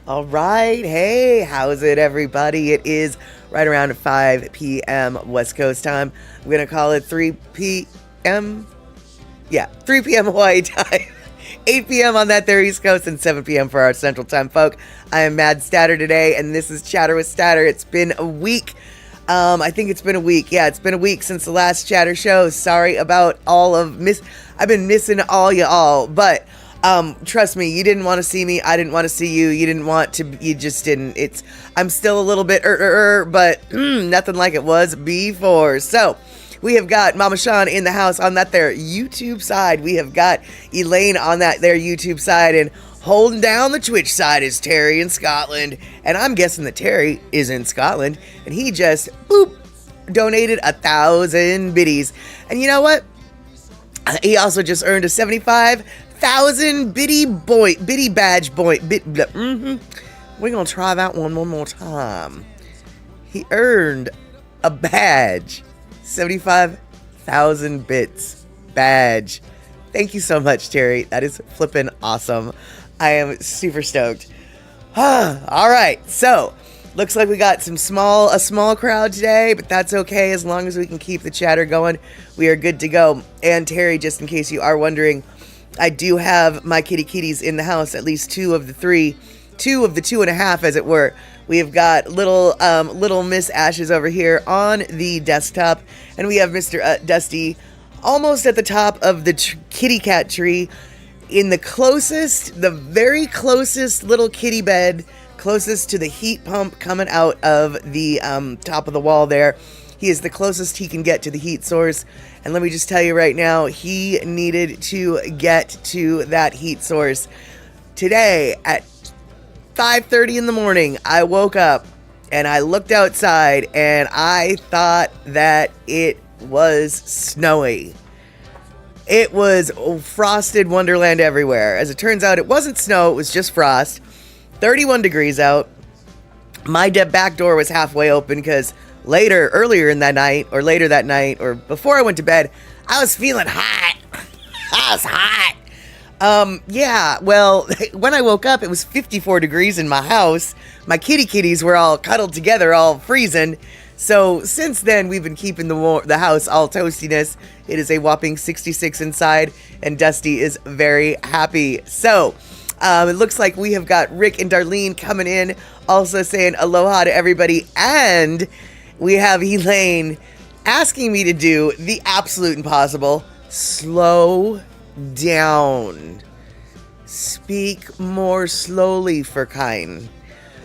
All right. Hey, how's it, everybody? It is right around 5 p.m. West Coast time. I'm going to call it 3 p.m. Yeah, 3 p.m. Hawaii time. 8 p.m. on that there East Coast and 7 p.m. for our Central Time folk. I am Mad Statter today, and this is Chatter with Statter. It's been a week. I think it's been a week. Yeah, it's been a week since the last Chatter show. Sorry about all of I've been missing all y'all, but trust me, you didn't want to see me. I didn't want to see you. You didn't want to. You just didn't. I'm still a little bit but nothing like it was before. So we have got Mama Sean in the house on that there YouTube side. We have got Elaine on that there YouTube side, and holding down the Twitch side is Terry in Scotland. And I'm guessing that Terry is in Scotland, and he just donated 1,000 biddies. And you know what? He also just earned a 75,000 biddy badge We're gonna try that one more time. He earned a badge, 75,000 bits badge. Thank you so much, Terry. That is flippin' awesome. I am super stoked. All right, so looks like we got a small crowd today, but that's okay as long as we can keep the chatter going. We are good to go. And Terry, just in case you are wondering, I do have my kitties in the house, at least two of the 2.5, as it were. We have got little Miss Ashes over here on the desktop, and we have Mr. Dusty almost at the top of the kitty cat tree in the very closest little kitty bed, closest to the heat pump coming out of the top of the wall there. He is the closest he can get to the heat source. And let me just tell you right now, he needed to get to that heat source. Today at 5:30 in the morning, I woke up and I looked outside and I thought that it was snowy. It was frosted wonderland everywhere. As it turns out, it wasn't snow, it was just frost. 31 degrees out. My back door was halfway open because later that night, or before I went to bed, I was feeling hot. I was hot. Yeah, well, when I woke up, it was 54 degrees in my house. My kitties were all cuddled together, all freezing. So since then, we've been keeping the house all toastiness. It is a whopping 66 inside, and Dusty is very happy. So it looks like we have got Rick and Darlene coming in, also saying aloha to everybody. And we have Elaine asking me to do the absolute impossible. Slow down. Speak more slowly, for kind.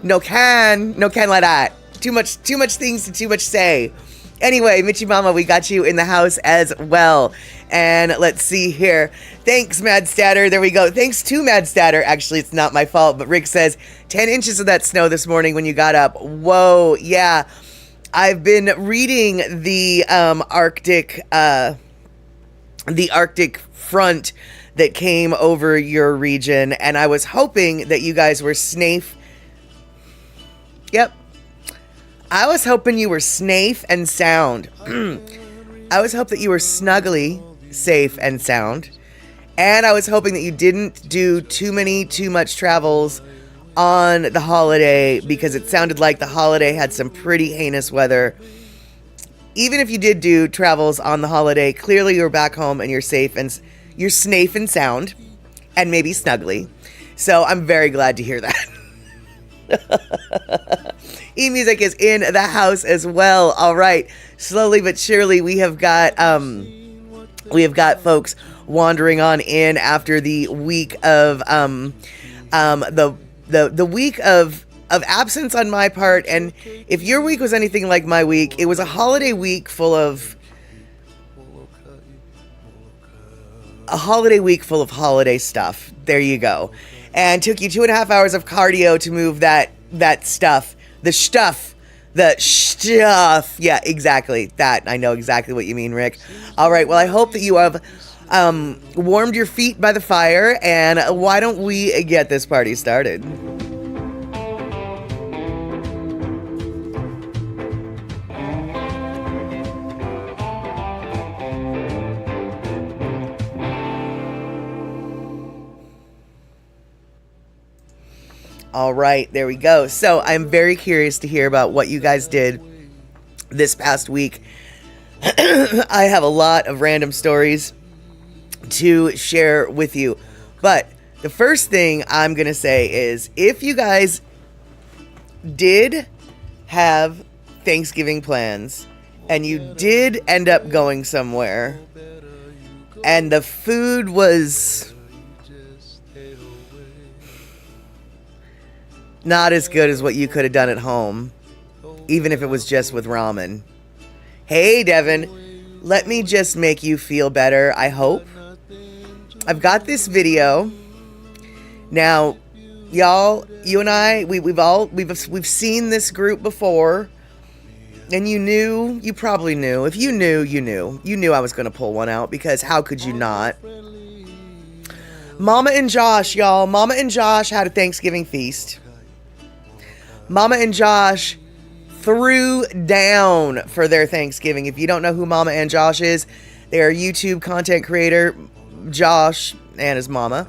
No can like that. Too much things to too much say. Anyway, Michi Mama, we got you in the house as well. And let's see here. Thanks, Mad Statter. There we go. Thanks to Mad Statter. Actually, it's not my fault, but Rick says 10 inches of that snow this morning when you got up. Whoa, yeah. I've been reading the Arctic front that came over your region, and I was hoping that you guys were snafe. Yep. I was hoping you were snafe and sound. I was hoping that you were snuggly, safe, and sound. And I was hoping that you didn't do too much travels on the holiday, because it sounded like the holiday had some pretty heinous weather. Even if you did do travels on the holiday, clearly you're back home and you're safe and you're snafe and sound and maybe snuggly. So I'm very glad to hear that. E-Music is in the house as well. All right, slowly but surely we have got folks wandering on in after the week of the week of absence on my part. And if your week was anything like my week, it was a holiday week full of holiday stuff. There you go. And took you 2.5 hours of cardio to move that stuff. The stuff. Yeah, exactly. That. I know exactly what you mean, Rick. All right. Well, I hope that you have warmed your feet by the fire. And why don't we get this party started? All right, there we go. So I'm very curious to hear about what you guys did this past week. I have a lot of random stories to share with you. But the first thing I'm going to say is, if you guys did have Thanksgiving plans and you did end up going somewhere and the food was not as good as what you could have done at home, even if it was just with ramen. Hey, Devin, let me just make you feel better, I hope. I've got this video. Now, y'all, you and I, we've seen this group before, and you probably knew. If you knew, you knew. You knew I was going to pull one out, because how could you not? Mama and Josh, y'all. Mama and Josh had a Thanksgiving feast. Mama and Josh threw down for their Thanksgiving. If you don't know who Mama and Josh is, they're a YouTube content creator, Josh and his mama.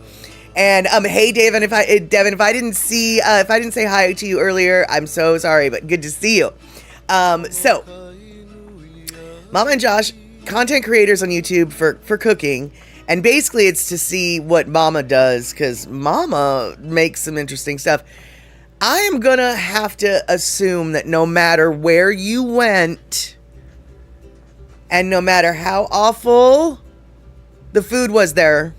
And hey, Devin, if I didn't say hi to you earlier, I'm so sorry, but good to see you. So Mama and Josh, content creators on YouTube for cooking, and basically it's to see what Mama does, because Mama makes some interesting stuff. I am gonna have to assume that no matter where you went, and no matter how awful the food was there,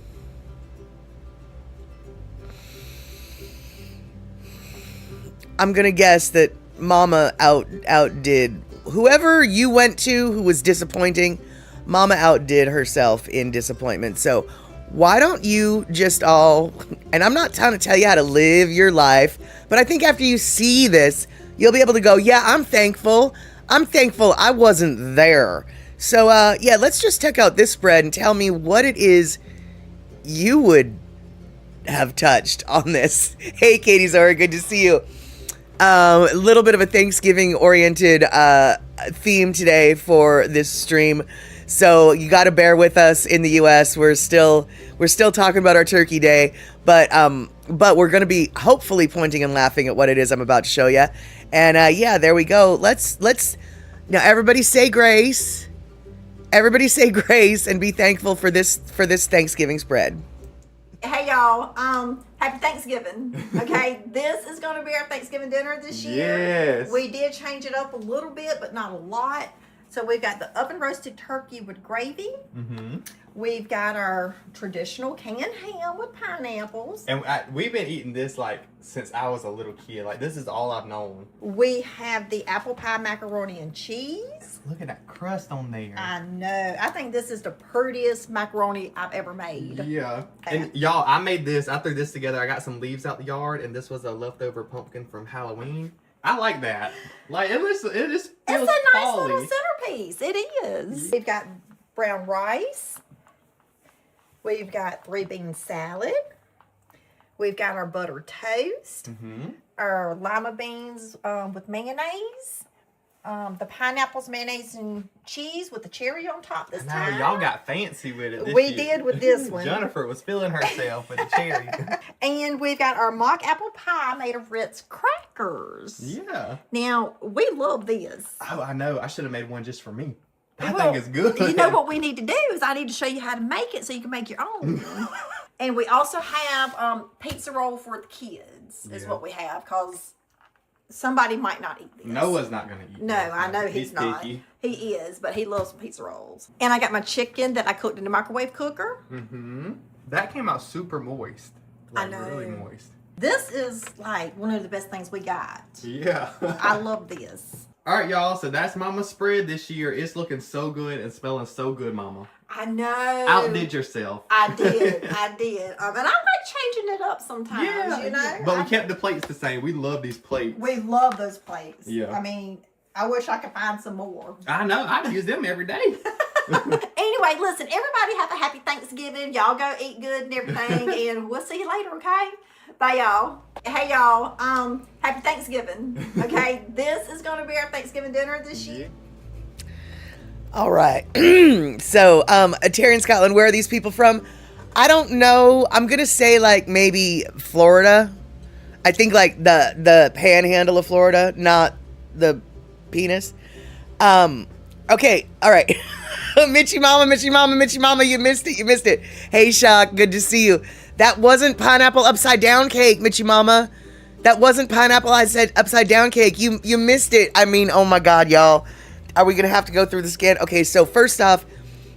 I'm gonna guess that Mama outdid whoever you went to who was disappointing. Mama outdid herself in disappointment. So why don't you just all, and I'm not trying to tell you how to live your life, but I think after you see this, you'll be able to go, yeah, I'm thankful I wasn't there. So yeah, let's just check out this spread and tell me what it is you would have touched on this. Hey, Katie Zora, good to see you. A little bit of a Thanksgiving oriented theme today for this stream. So you got to bear with us in the US. We're still talking about our Turkey Day, but we're going to be hopefully pointing and laughing at what it is I'm about to show you. And yeah, there we go. Let's now everybody say grace. Everybody say grace and be thankful for this Thanksgiving spread. Hey y'all, happy Thanksgiving. Okay, this is going to be our Thanksgiving dinner this year. Yes. We did change it up a little bit, but not a lot. So we've got the oven roasted turkey with gravy. Mm-hmm. We've got our traditional canned ham with pineapples. And we've been eating this like since I was a little kid. Like this is all I've known. We have the apple pie macaroni and cheese. Look at that crust on there. I know. I think this is the prettiest macaroni I've ever made. Yeah. And y'all, I made this. I threw this together. I got some leaves out the yard, and this was a leftover pumpkin from Halloween. I like that. Like it just feels It's a nice fall-y. little centerpiece. It is. We've got brown rice. We've got 3-bean salad. We've got our buttered toast. Mm-hmm. Our lima beans with mayonnaise. The pineapples, mayonnaise, and cheese with the cherry on top this time. Y'all got fancy with it. We did with this one. Jennifer was feeling herself with the cherry. And we've got our mock apple pie made of Ritz crackers. Yeah. Now, we love this. Oh, I know. I should have made one just for me. That Well, thing is good. You know what we need to do is I need to show you how to make it so you can make your own. And we also have pizza roll for the kids is what we have, because somebody might not eat this. Noah's not going to eat No, this. I know he's not. picky. He is, but he loves pizza rolls. And I got my chicken that I cooked in the microwave cooker. Mm-hmm. That came out super moist. I Like, know. really moist. This is like one of the best things we got. Yeah. I love this. All right, y'all. So that's Mama's spread this year. It's looking so good and smelling so good, Mama. I know. Outdid yourself. I did. I did. And I like changing it up sometimes, you know? But we kept the plates the same. We love these plates. We love those plates. Yeah. I mean, I wish I could find some more. I know. I use them every day. Anyway, listen, everybody have a happy Thanksgiving. Y'all go eat good and everything, and we'll see you later, okay? Bye, y'all. Hey, y'all. Happy Thanksgiving. Okay, this is going to be our Thanksgiving dinner this year. All right. So, Terry in Scotland, where are these people from? I don't know. I'm going to say like maybe Florida. I think like the panhandle of Florida, not the penis. Okay, all right. Mitchie Mama, you missed it. Hey, Shock, good to see you. That wasn't pineapple upside down cake, Mitchie Mama. That wasn't pineapple, I said upside down cake. You missed it. I mean, oh my God, y'all. Are we gonna have to go through this again? Okay, so first off,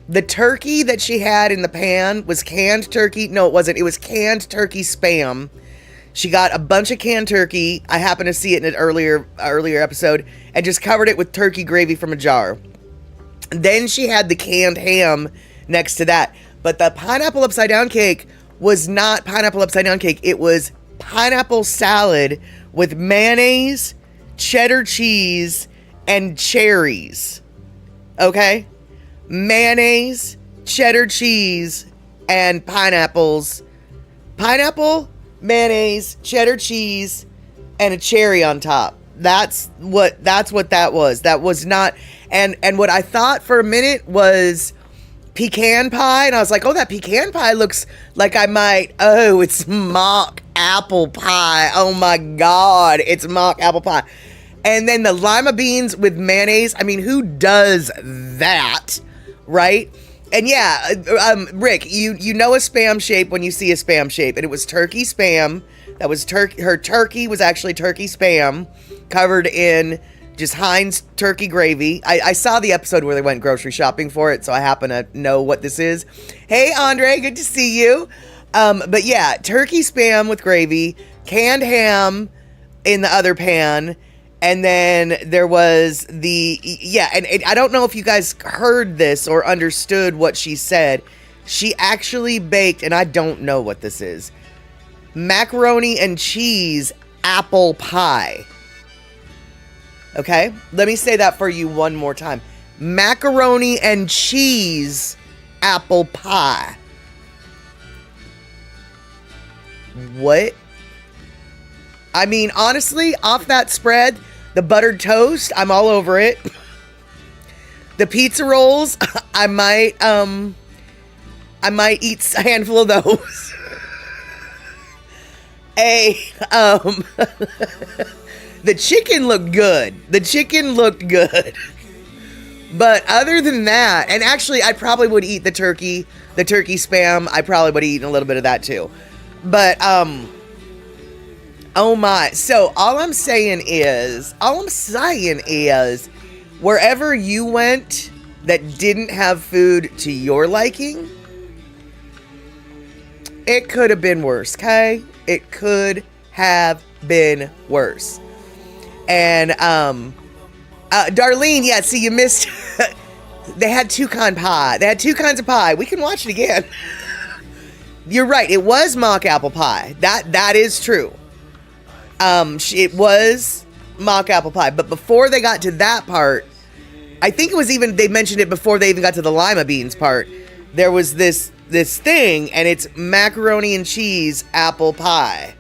the turkey that she had in the pan was canned turkey. No, it wasn't. It was canned turkey Spam. She got a bunch of canned turkey. I happened to see it in an earlier episode, and just covered it with turkey gravy from a jar. Then she had the canned ham next to that. But the pineapple upside down cake was not pineapple upside down cake. It was pineapple salad with mayonnaise, cheddar cheese, and cherries. Okay? Mayonnaise, cheddar cheese, and pineapples. Pineapple, mayonnaise, cheddar cheese, and a cherry on top. That's what that was. That was not, and what I thought for a minute was pecan pie, and I was like, oh, that pecan pie looks like it's mock apple pie. Oh my God, it's mock apple pie. And then the lima beans with mayonnaise. I mean, who does that, right? And yeah, Rick, you know a Spam shape when you see a Spam shape, and it was turkey Spam. That was her turkey was actually turkey Spam, covered in just Heinz turkey gravy. I saw the episode where they went grocery shopping for it, so I happen to know what this is. Hey, Andre, good to see you. But yeah, turkey Spam with gravy, canned ham in the other pan, and then there was and I don't know if you guys heard this or understood what she said. She actually baked, and I don't know what this is, macaroni and cheese apple pie. Okay, let me say that for you one more time. Macaroni and cheese apple pie. What? I mean, honestly, off that spread, the buttered toast, I'm all over it. The pizza rolls, I might eat a handful of those. The chicken looked good. But other than that, and actually I probably would eat the turkey Spam. I probably would have eaten a little bit of that too. But oh my. So all I'm saying is wherever you went that didn't have food to your liking, it could have been worse, okay? It could have been worse. And Darlene, yeah, see, you missed. They had toucan pie. They had two kinds of pie. We can watch it again. You're right. It was mock apple pie. That is true. It was mock apple pie. But before they got to that part, I think it was even, they mentioned it before they even got to the lima beans part. There was this thing, and it's macaroni and cheese apple pie.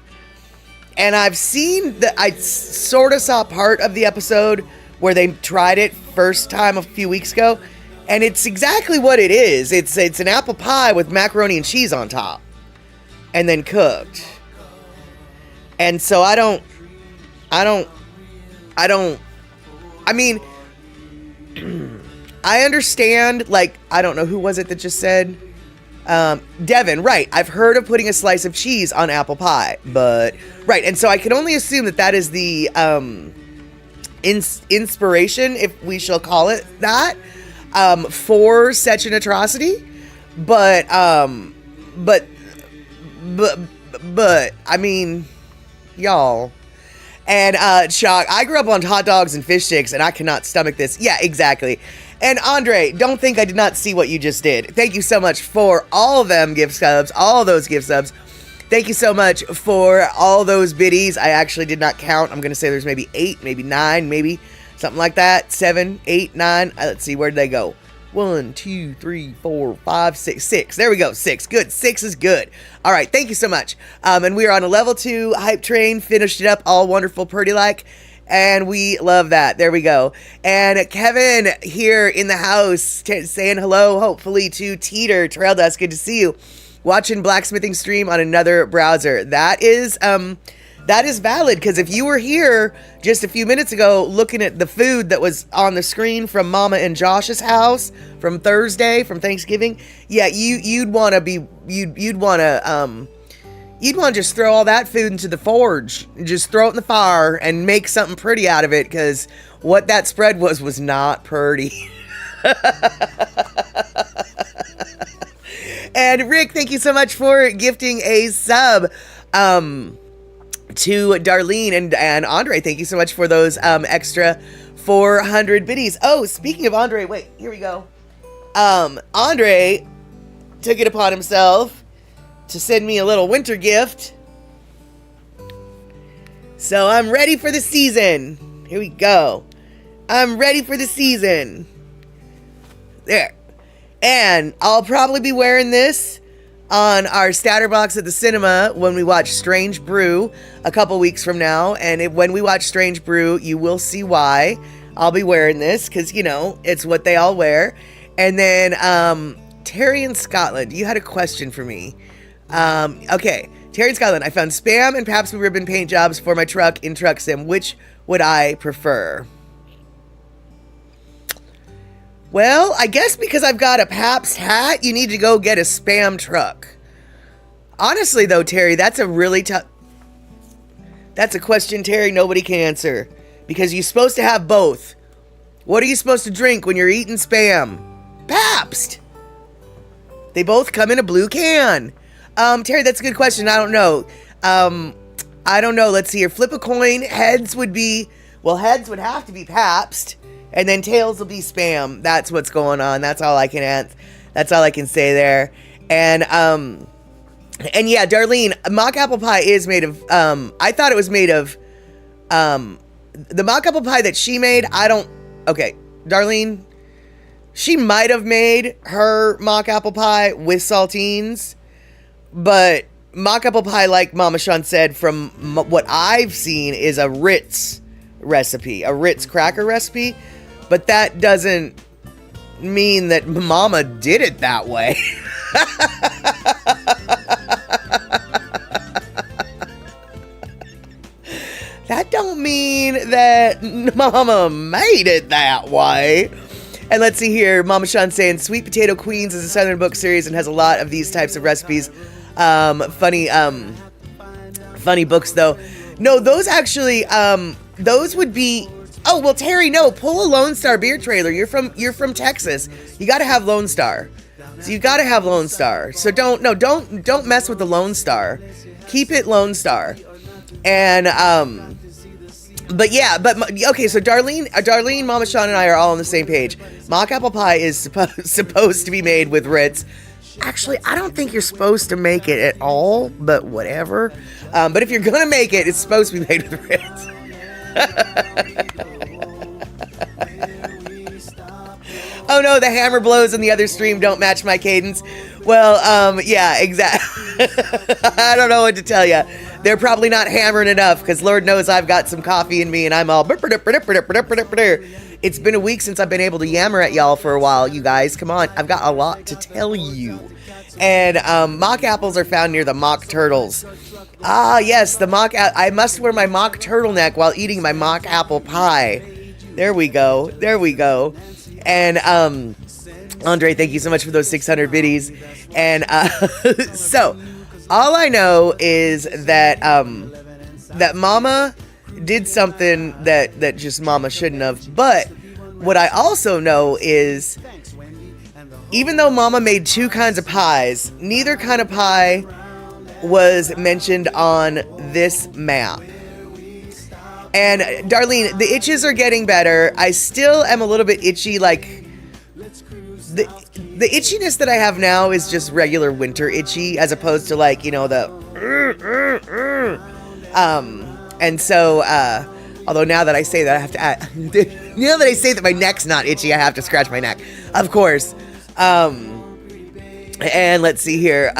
And I sort of saw part of the episode where they tried it first time a few weeks ago, and it's exactly what it is. It's an apple pie with macaroni and cheese on top, and then cooked. And so I mean, I understand, like, I don't know, who was it that just said? Devin, right. I've heard of putting a slice of cheese on apple pie, but right. And so I can only assume that is the inspiration, if we shall call it that, for such an atrocity. But I mean, y'all. And Shock, I grew up on hot dogs and fish sticks, and I cannot stomach this. Yeah, exactly. And Andre, don't think I did not see what you just did. Thank you so much for all of them gift subs, all those gift subs. Thank you so much for all those biddies. I actually did not count. I'm going to say there's maybe 8, maybe 9, maybe something like that. 7, 8, 9. Let's see, where did they go? 1, 2, 3, 4, 5, 6. 6. There we go. 6. Good. 6 is good. All right. Thank you so much. And we are on a level 2 hype train. Finished it up all wonderful, pretty like. And we love that. There we go. And Kevin here in the house saying hello, hopefully, to Teeter. Trail Dust, good to see you. Watching blacksmithing stream on another browser. That is That is valid, because if you were here just a few minutes ago looking at the food that was on the screen from Mama and Josh's house from Thursday, from Thanksgiving, yeah, you'd want to just throw all that food into the forge, just throw it in the fire and make something pretty out of it, because what that spread was not pretty. And Rick, thank you so much for gifting a sub. To Darlene and Andre, thank you so much for those extra 400 biddies. Oh, speaking of Andre, wait, here we go. Andre took it upon himself to send me a little winter gift. So I'm ready for the season. Here we go. I'm ready for the season. There. And I'll probably be wearing this on our starter box at the cinema when we watch Strange Brew a couple weeks from now. And when we watch Strange Brew, you will see why I'll be wearing this, because, you know, it's what they all wear. And then Terry in Scotland, you had a question for me. Okay, Terry in Scotland, I found Spam and Pabst Blue Ribbon paint jobs for my truck in Truck Sim. Which would I prefer? Well, I guess because I've got a Pabst hat, you need to go get a Spam truck. Honestly, though, Terry, that's a really tough... That's a question, Terry, nobody can answer. Because you're supposed to have both. What are you supposed to drink when you're eating Spam? Pabst! They both come in a blue can. Terry, that's a good question. I don't know. I don't know. Let's see here. Flip a coin. Heads would be... Well, heads would have to be Pabst. And then tails will be Spam. That's what's going on. That's all I can answer. That's all I can say there. And yeah, Darlene, mock apple pie is made of, I thought it was made of, the mock apple pie that she made, okay, Darlene, she might have made her mock apple pie with saltines, but mock apple pie, like Mama Sean said, from what I've seen, is a Ritz recipe, a Ritz cracker recipe. But that doesn't mean that Mama did it that way. That don't mean that Mama made it that way. And let's see here. Mama Sean saying Sweet Potato Queens is a Southern book series and has a lot of these types of recipes. Funny books though. No, those actually, those would be... Oh, well, Terry, no, pull a Lone Star beer trailer. You're from Texas. You got to have Lone Star. So you got to have Lone Star. So don't mess with the Lone Star. Keep it Lone Star. And, but yeah, okay, so Darlene, Mama Sean, and I are all on the same page. Mock apple pie is supposed to be made with Ritz. Actually, I don't think you're supposed to make it at all, but whatever. But if you're going to make it, it's supposed to be made with Ritz. Oh no, the hammer blows in the other stream don't match my cadence. Well, yeah, exactly. I don't know what to tell you. They're probably not hammering enough, because Lord knows I've got some coffee in me and I'm all... It's been a week since I've been able to yammer at y'all for a while, you guys. Come on, I've got a lot to tell you. And mock apples are found near the mock turtles. Ah, yes, I must wear my mock turtleneck while eating my mock apple pie. There we go. And Andre, thank you so much for those 600 biddies. And so, all I know is that that Mama did something that just Mama shouldn't have. But what I also know is, even though Mama made two kinds of pies, neither kind of pie was mentioned on this map. And Darlene, the itches are getting better. I still am a little bit itchy, like the itchiness that I have now is just regular winter itchy, as opposed to, like, you know, the and so although now that I say that I have to now that I say that my neck's not itchy, I have to scratch my neck, of course. And let's see here.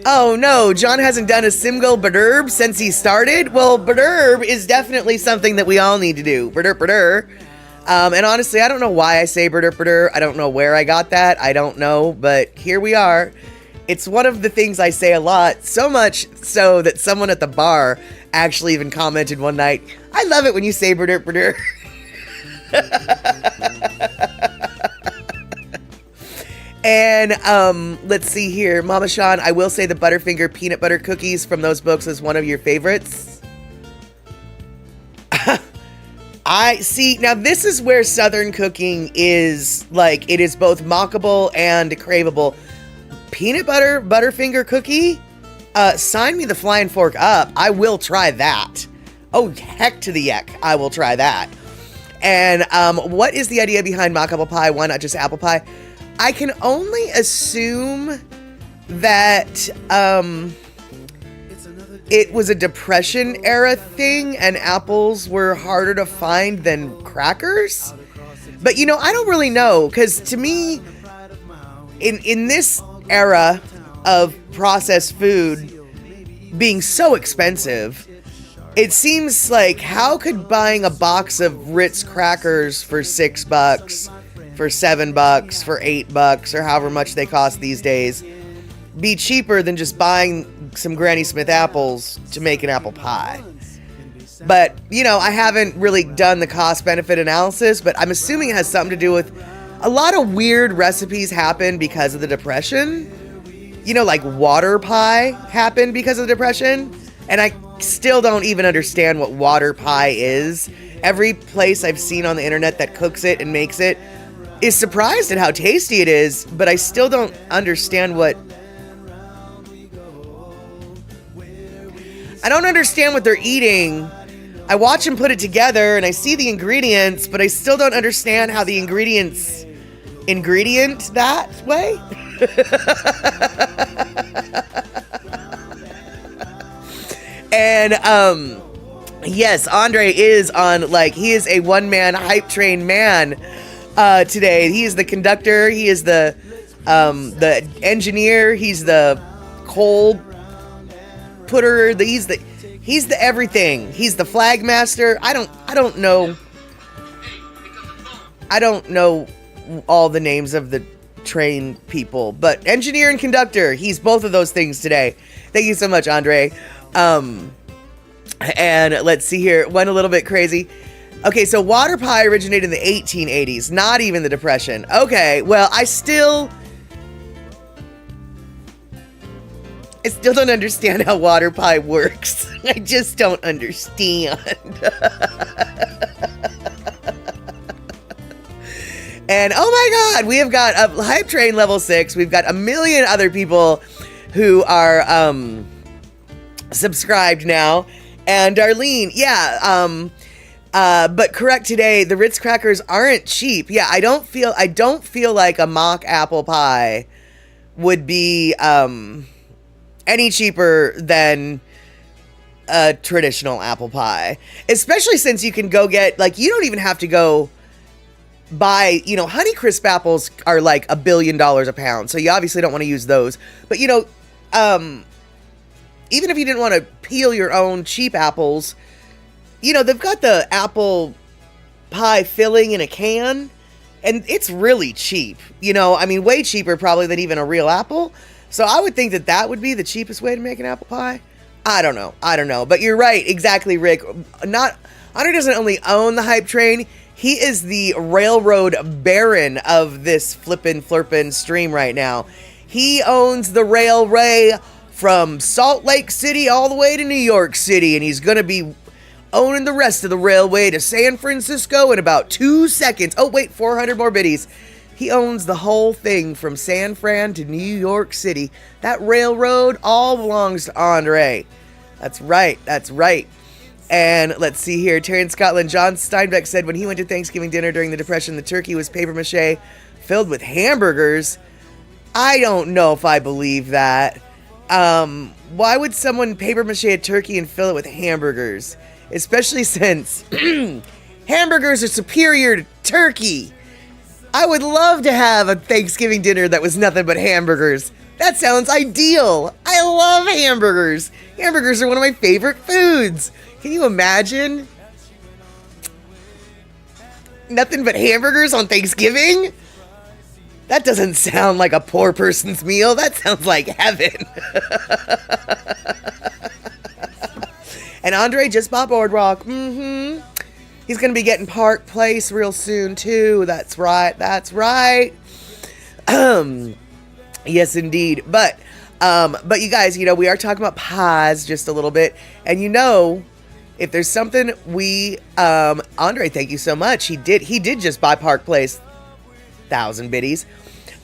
Oh no, John hasn't done a Simgal Badurb since he started. Well, Badurb is definitely something that we all need to do. Badurb. And honestly, I don't know why I say Badurb. I don't know where I got that. I don't know, but here we are. It's one of the things I say a lot, so much so that someone at the bar actually even commented one night, I love it when you say "brr brr." And let's see here. Mama Sean, I will say the Butterfinger peanut butter cookies from those books is one of your favorites. I see. Now this is where Southern cooking is like, it is both mockable and craveable. Peanut butter Butterfinger cookie? Sign me the flying fork up. I will try that. Oh, heck to the yuck. I will try that. And what is the idea behind mock apple pie? Why not just apple pie? I can only assume that it was a Depression era thing and apples were harder to find than crackers. But, you know, I don't really know, because to me, in this era of processed food being so expensive, it seems like, how could buying a box of Ritz crackers for $6, for $7, for $8, or however much they cost these days, be cheaper than just buying some Granny Smith apples to make an apple pie? But, you know, I haven't really done the cost-benefit analysis, but I'm assuming it has something to do with a lot of weird recipes happen because of the Depression. You know, like water pie happened because of the Depression, and I still don't even understand what water pie is. Every place I've seen on the internet that cooks it and makes it is surprised at how tasty it is, but I still don't understand what... I don't understand what they're eating. I watch them put it together and I see the ingredients, but I still don't understand how the ingredients ingredient that way. And yes, Andre is on, like, he is a one-man hype train man today. He is the conductor, he is the engineer, he's the coal putter, he's the everything. He's the flag master. I don't know all the names of the train people, but engineer and conductor, he's both of those things today. Thank you so much, Andre. And let's see here, went a little bit crazy. Okay, so water pie originated in the 1880s, not even the Depression. Okay, well, I still don't understand how water pie works. I just don't understand. And oh my God, we have got a hype train level 6. We've got a million other people who are subscribed now. And Darlene, yeah, but correct today, the Ritz crackers aren't cheap. Yeah, I don't feel like a mock apple pie would be any cheaper than a traditional apple pie, especially since you can go get, like, you don't even have to go buy, you know, Honeycrisp apples are like $1 billion a pound, so you obviously don't want to use those. But, you know, even if you didn't want to peel your own cheap apples, you know, they've got the apple pie filling in a can, and it's really cheap. You know, I mean, way cheaper probably than even a real apple. So I would think that that would be the cheapest way to make an apple pie. I don't know. But you're right, exactly, Rick. Honor doesn't only own the hype train, he is the railroad baron of this flippin' flirpin' stream right now. He owns the railway from Salt Lake City all the way to New York City, and he's gonna be owning the rest of the railway to San Francisco in about 2 seconds. Oh wait, 400 more biddies. He owns the whole thing from San Fran to New York City. That railroad all belongs to Andre. That's right. And let's see here. Terry in Scotland. John Steinbeck said when he went to Thanksgiving dinner during the Depression, the turkey was paper mache filled with hamburgers. I don't know if I believe that. Why would someone paper mache a turkey and fill it with hamburgers? Especially since hamburgers are superior to turkey. I would love to have a Thanksgiving dinner that was nothing but hamburgers. That sounds ideal. I love hamburgers. Hamburgers are one of my favorite foods. Can you imagine? Nothing but hamburgers on Thanksgiving? That doesn't sound like a poor person's meal. That sounds like heaven. And Andre just bought Boardwalk. He's going to be getting Park Place real soon, too. That's right. That's right. Yes, indeed. But you guys, you know, we are talking about pies just a little bit. And you know, if there's something we, Andre, thank you so much. He did just buy Park Place. 1,000 biddies.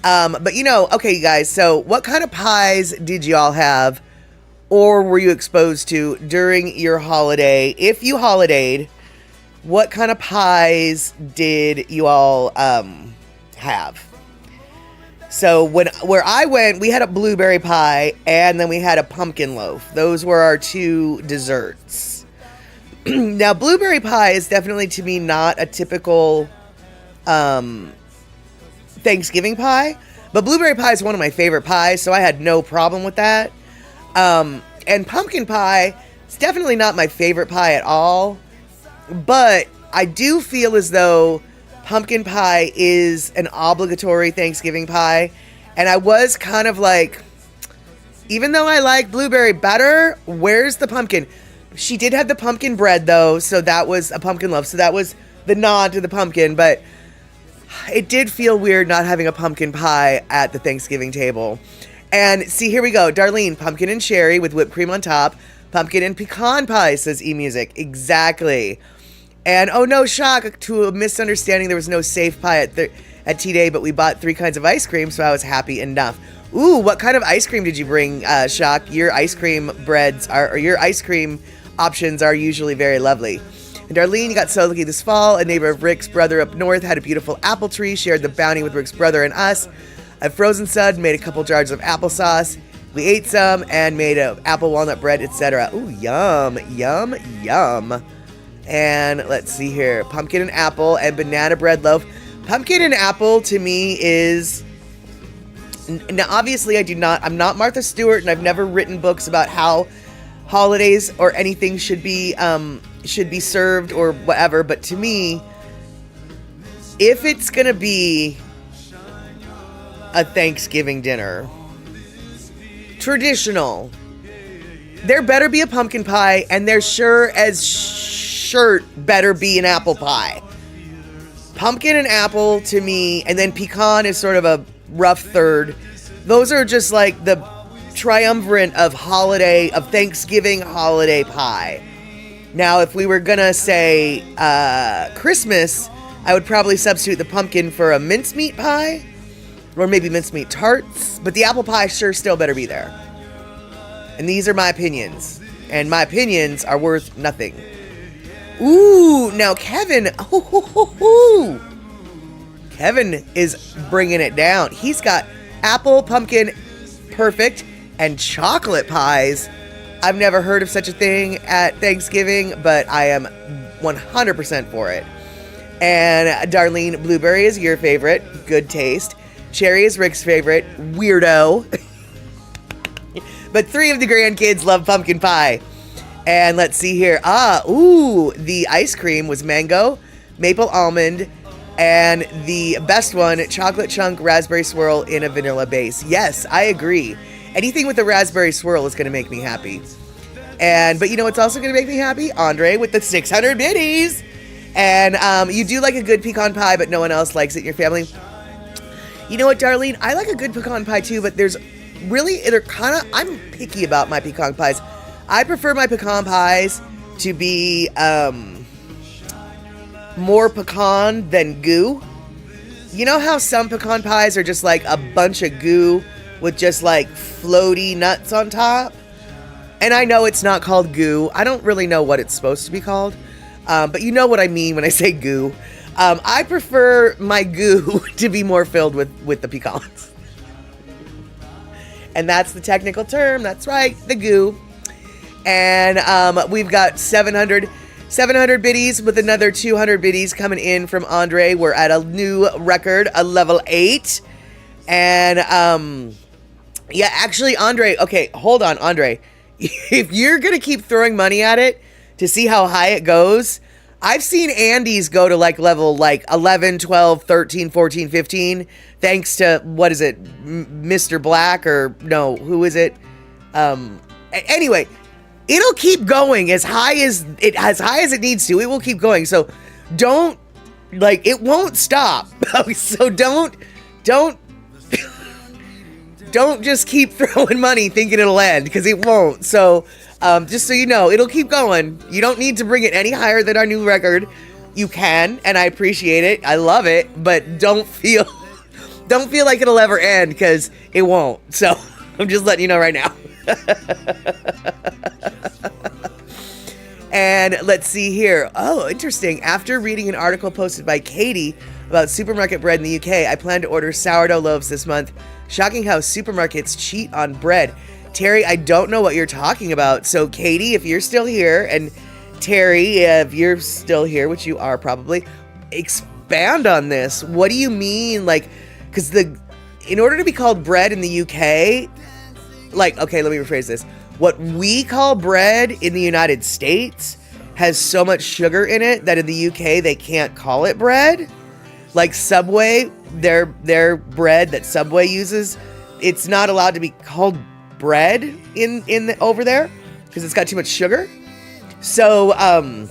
But you know, okay, you guys, so what kind of pies did y'all have or were you exposed to during your holiday? If you holidayed, what kind of pies did you all have? So where I went, we had a blueberry pie and then we had a pumpkin loaf. Those were our two desserts. Now, blueberry pie is definitely to me not a typical Thanksgiving pie, but blueberry pie is one of my favorite pies, so I had no problem with that. And pumpkin pie is definitely not my favorite pie at all, but I do feel as though pumpkin pie is an obligatory Thanksgiving pie, and I was kind of like, even though I like blueberry better, where's the pumpkin? She did have the pumpkin bread, though, so that was a pumpkin loaf, so that was the nod to the pumpkin, but it did feel weird not having a pumpkin pie at the Thanksgiving table. And see, here we go. Darlene, pumpkin and cherry with whipped cream on top. Pumpkin and pecan pie, says eMusic. Exactly. And oh no, shock to a misunderstanding. There was no safe pie at T-Day, but we bought 3 kinds of ice cream, so I was happy enough. Ooh, what kind of ice cream did you bring, Shock? Your ice cream or your ice cream options are usually very lovely. And Darlene, you got so lucky this fall. A neighbor of Rick's brother up north had a beautiful apple tree, shared the bounty with Rick's brother and us. I frozen sud, made a couple jars of applesauce. We ate some and made a apple walnut bread, etc. Ooh, yum, yum, yum. And let's see here. Pumpkin and apple and banana bread loaf. Pumpkin and apple to me is... Now, obviously, I'm not Martha Stewart, and I've never written books about how holidays or anything should be served or whatever, but to me, if it's gonna be a Thanksgiving dinner, traditional, there better be a pumpkin pie, and there sure as shirt better be an apple pie. Pumpkin and apple to me, and then pecan is sort of a rough third. Those are just like the triumvirate of Thanksgiving holiday pie. Now, if we were gonna say Christmas, I would probably substitute the pumpkin for a mincemeat pie, or maybe mincemeat tarts, but the apple pie sure still better be there. And these are my opinions, and my opinions are worth nothing. Ooh, now Kevin, Kevin is bringing it down. He's got apple, pumpkin, perfect, and chocolate pies. I've never heard of such a thing at Thanksgiving, but I am 100% for it. And Darlene, blueberry is your favorite. Good taste. Cherry is Rick's favorite. Weirdo. But 3 of the grandkids love pumpkin pie. And let's see here. The ice cream was mango, maple almond, and the best one, chocolate chunk raspberry swirl in a vanilla base. Yes, I agree. Anything with a raspberry swirl is going to make me happy. But you know what's also going to make me happy? Andre with the 600 biddies. And you do like a good pecan pie, but no one else likes it in your family. You know what, Darlene? I like a good pecan pie too, but I'm picky about my pecan pies. I prefer my pecan pies to be more pecan than goo. You know how some pecan pies are just like a bunch of goo with just like floaty nuts on top? And I know it's not called goo. I don't really know what it's supposed to be called. But you know what I mean when I say goo. I prefer my goo to be more filled with the pecans. And that's the technical term. That's right, the goo. And we've got 700 biddies with another 200 biddies coming in from Andre. We're at a new record, a level 8. And yeah, actually, Andre, okay, hold on, Andre. If you're going to keep throwing money at it to see how high it goes, I've seen Andy's go to like level like 11, 12, 13, 14, 15, thanks to, what is it, Mr. Black, or no, who is it? Anyway, it'll keep going as high as it needs to. It will keep going. So don't, like, it won't stop. So don't just keep throwing money thinking it'll end, because it won't. So just so you know, it'll keep going. You don't need to bring it any higher than our new record. You can, and I appreciate it. I love it, but don't feel like it'll ever end, because it won't. So I'm just letting you know right now. And let's see here. Oh, interesting. After reading an article posted by Katie about supermarket bread in the UK, I plan to order sourdough loaves this month. Shocking how supermarkets cheat on bread. Terry, I don't know what you're talking about. So Katie, if you're still here, and Terry, if you're still here, which you are probably, expand on this. What do you mean? Like, because in order to be called bread in the UK, like, okay, let me rephrase this. What we call bread in the United States has so much sugar in it that in the UK they can't call it bread. Like Subway, their bread that Subway uses, it's not allowed to be called bread over there because it's got too much sugar. So I'm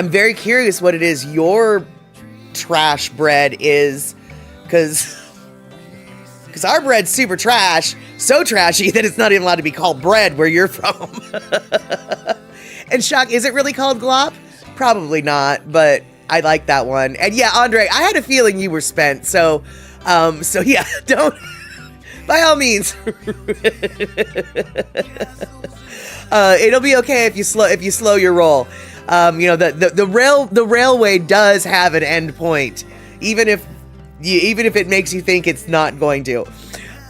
very curious what it is your trash bread is, because our bread's super trash, so trashy that it's not even allowed to be called bread where you're from. And Shock, is it really called glop? Probably not, but I like that one. And yeah, Andre, I had a feeling you were spent, so yeah, don't, by all means. It'll be okay if you slow your roll. The railway does have an end point, even if it makes you think it's not going to.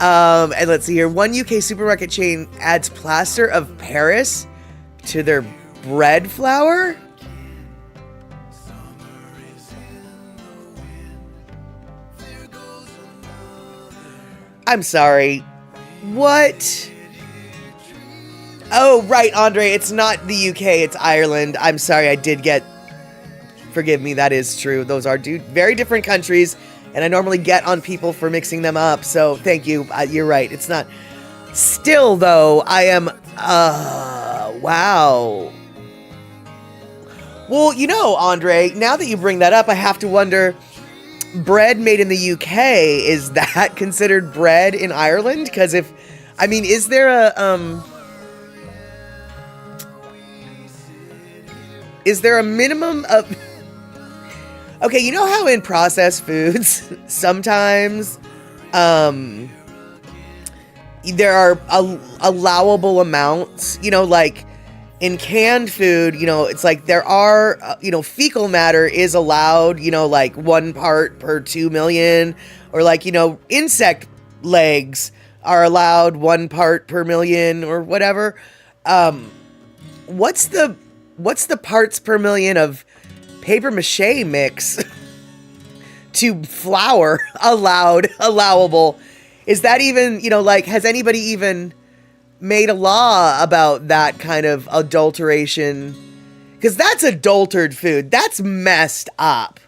And let's see here. One UK supermarket chain adds plaster of Paris to their bread flour. I'm sorry. What? Oh, right, Andre. It's not the UK. It's Ireland. I'm sorry. I did get... Forgive me. That is true. Those are very different countries. And I normally get on people for mixing them up. So thank you. You're right. It's not. Still, though, I am... Wow. Well, you know, Andre, now that you bring that up, I have to wonder... Bread made in the UK, is that considered bread in Ireland? Because is there a... Is there a minimum of... Okay, you know how in processed foods, sometimes there are allowable amounts, like in canned food, it's like there are, fecal matter is allowed, like 1 part per 2 million, or like, insect legs are allowed 1 part per million or whatever. What's the parts per million of paper mache mix to flour allowable? Is that even, has anybody even made a law about that kind of adulteration? Because that's adulterated food. That's messed up.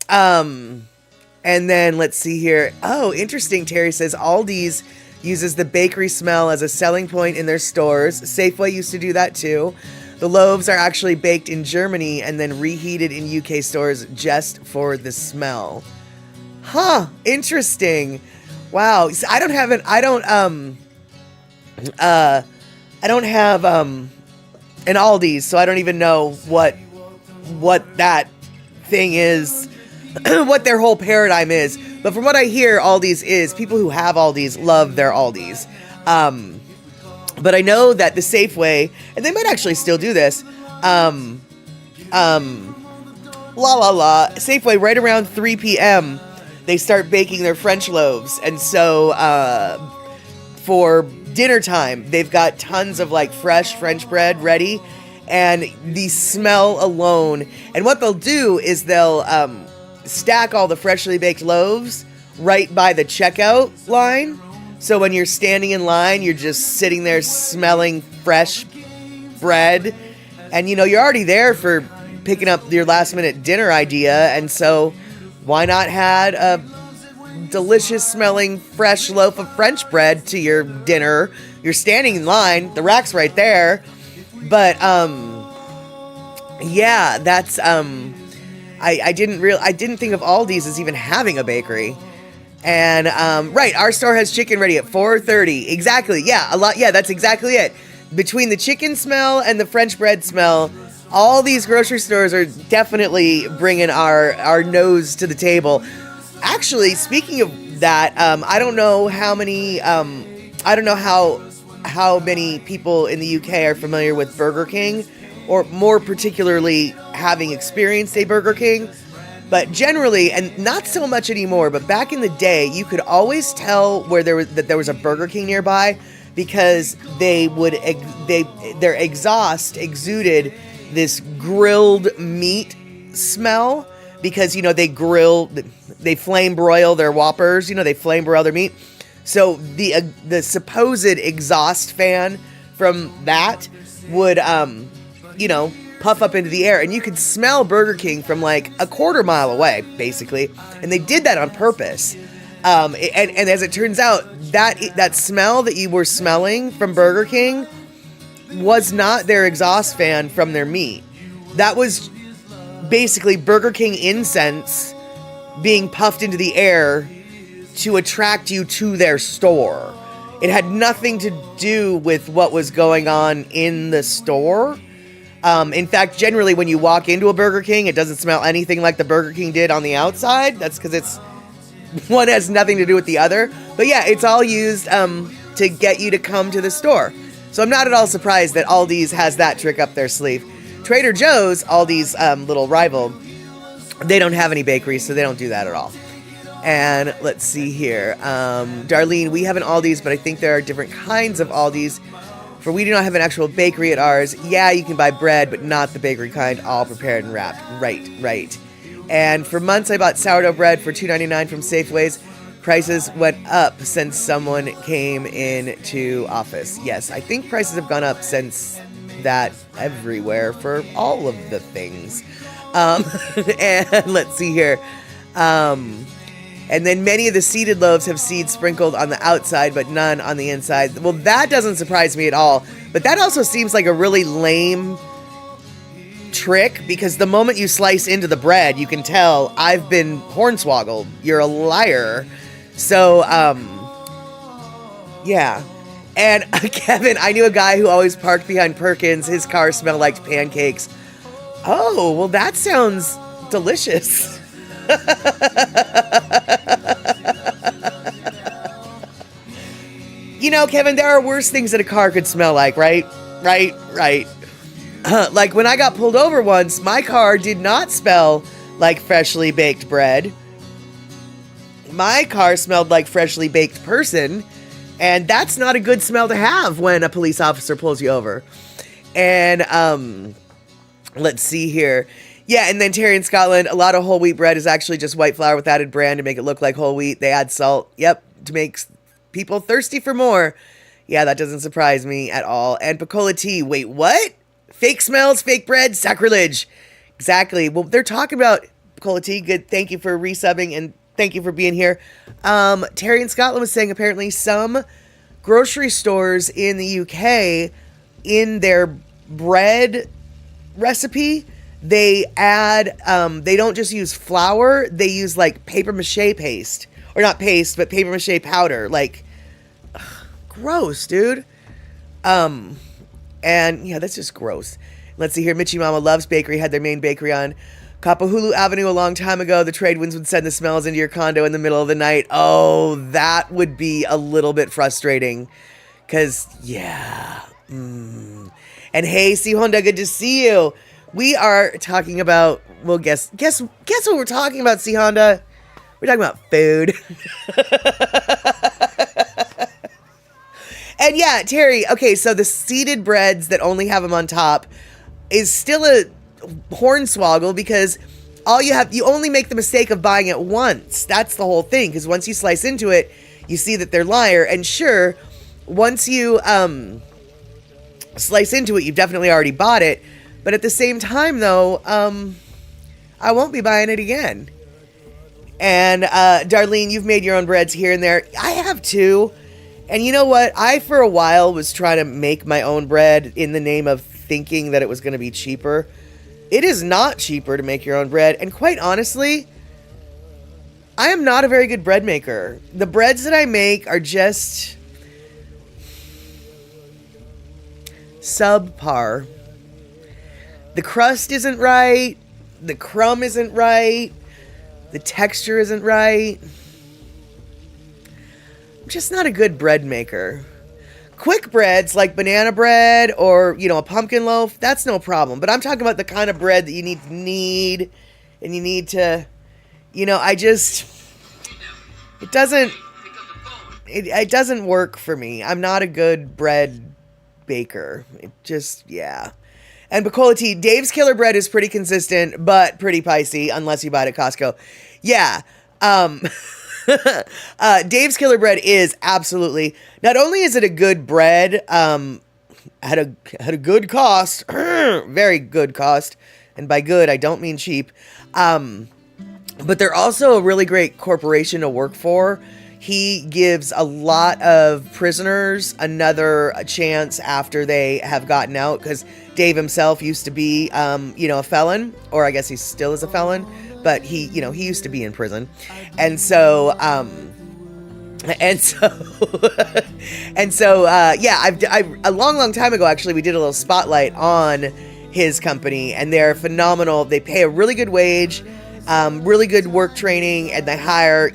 And then let's see here. Oh, interesting. Terry says Aldi's uses the bakery smell as a selling point in their stores. Safeway used to do that too. The loaves are actually baked in Germany and then reheated in UK stores just for the smell. Huh, interesting. Wow. So I don't have an Aldi's, so I don't even know what that thing is, what their whole paradigm is. But from what I hear, Aldi's is, people who have Aldi's love their Aldi's. But I know that the Safeway, and they might actually still do this, Safeway, right around 3 p.m., they start baking their French loaves. And so for dinner time, they've got tons of like fresh French bread ready, and the smell alone. And what they'll do is they'll stack all the freshly baked loaves right by the checkout line. So when you're standing in line, you're just sitting there smelling fresh bread. And, you're already there for picking up your last minute dinner idea, and so why not add a delicious smelling fresh loaf of French bread to your dinner? You're standing in line, the rack's right there. But yeah, that's I didn't think of Aldi's as even having a bakery. And right, our store has chicken ready at 4:30. Exactly. Yeah, a lot. Yeah, that's exactly it. Between the chicken smell and the French bread smell, all these grocery stores are definitely bringing our nose to the table. Actually, speaking of that, I don't know how many how many people in the UK are familiar with Burger King, or more particularly having experienced a Burger King. But generally, and not so much anymore, but back in the day, you could always tell where there was a Burger King nearby, because their exhaust exuded this grilled meat smell, because they flame broil their Whoppers, they flame broil their meat. So the supposed exhaust fan from that would puff up into the air, and you could smell Burger King from like a quarter mile away, basically. And they did that on purpose. And as it turns out, that smell that you were smelling from Burger King was not their exhaust fan from their meat. That was basically Burger King incense being puffed into the air to attract you to their store. It had nothing to do with what was going on in the store. In fact, generally when you walk into a Burger King, it doesn't smell anything like the Burger King did on the outside. That's because one has nothing to do with the other. But yeah, it's all used to get you to come to the store. So I'm not at all surprised that Aldi's has that trick up their sleeve. Trader Joe's, Aldi's little rival, they don't have any bakeries, so they don't do that at all. And let's see here. Darlene, we have an Aldi's, but I think there are different kinds of Aldi's. For we do not have an actual bakery at ours. Yeah, you can buy bread, but not the bakery kind, all prepared and wrapped. Right. And for months, I bought sourdough bread for $2.99 from Safeways. Prices went up since someone came into office. Yes, I think prices have gone up since that everywhere for all of the things. And let's see here. And then many of the seeded loaves have seeds sprinkled on the outside, but none on the inside. Well, that doesn't surprise me at all. But that also seems like a really lame trick, because the moment you slice into the bread, you can tell I've been hornswoggled. You're a liar. So, yeah. And Kevin, I knew a guy who always parked behind Perkins. His car smelled like pancakes. Oh, well, that sounds delicious. Kevin, there are worse things that a car could smell like, right? Right. Like when I got pulled over once, my car did not smell like freshly baked bread. My car smelled like freshly baked person, and that's not a good smell to have when a police officer pulls you over. And let's see here. Yeah, and then Terry in Scotland, a lot of whole wheat bread is actually just white flour with added bran to make it look like whole wheat. They add salt, to make people thirsty for more. Yeah, that doesn't surprise me at all. And Picola tea, wait, what? Fake smells, fake bread, sacrilege. Exactly. Well, they're talking about Picola tea. Good, thank you for resubbing, and thank you for being here. Terry in Scotland was saying apparently some grocery stores in the UK, in their bread recipe, they add, they don't just use flour, they use like paper mache paste. Or not paste, but paper mache powder. Like, ugh, gross, dude. And yeah, that's just gross. Let's see here. Mitchie Mama Loves Bakery had their main bakery on Kapahulu Avenue a long time ago. The trade winds would send the smells into your condo in the middle of the night. Oh, that would be a little bit frustrating. Because, yeah. And hey, C Honda, good to see you. We are talking about, well, guess what we're talking about, C Honda? We're talking about food. And yeah, Terry, okay, so the seeded breads that only have them on top is still a hornswoggle, because you only make the mistake of buying it once. That's the whole thing, because once you slice into it, you see that they're liar. And sure, once you slice into it, you've definitely already bought it. But at the same time, though, I won't be buying it again. And Darlene, you've made your own breads here and there. I have too. And you know what? I, for a while, was trying to make my own bread in the name of thinking that it was going to be cheaper. It is not cheaper to make your own bread. And quite honestly, I am not a very good bread maker. The breads that I make are just subpar. The crust isn't right. The crumb isn't right. The texture isn't right. I'm just not a good bread maker. Quick breads like banana bread or, a pumpkin loaf, that's no problem. But I'm talking about the kind of bread that you need and you need to, it doesn't work for me. I'm not a good bread baker. It just, yeah. And Bacola Tea, Dave's Killer Bread is pretty consistent, but pretty pricey unless you buy it at Costco. Yeah. Dave's Killer Bread is absolutely, not only is it a good bread, at a good cost, very good cost, and by good, I don't mean cheap, but they're also a really great corporation to work for. He gives a lot of prisoners another chance after they have gotten out, because Dave himself used to be, a felon, or I guess he still is a felon, but he used to be in prison. And so, a long time ago, actually, we did a little spotlight on his company, and they're phenomenal. They pay a really good wage, really good work training, and they hire,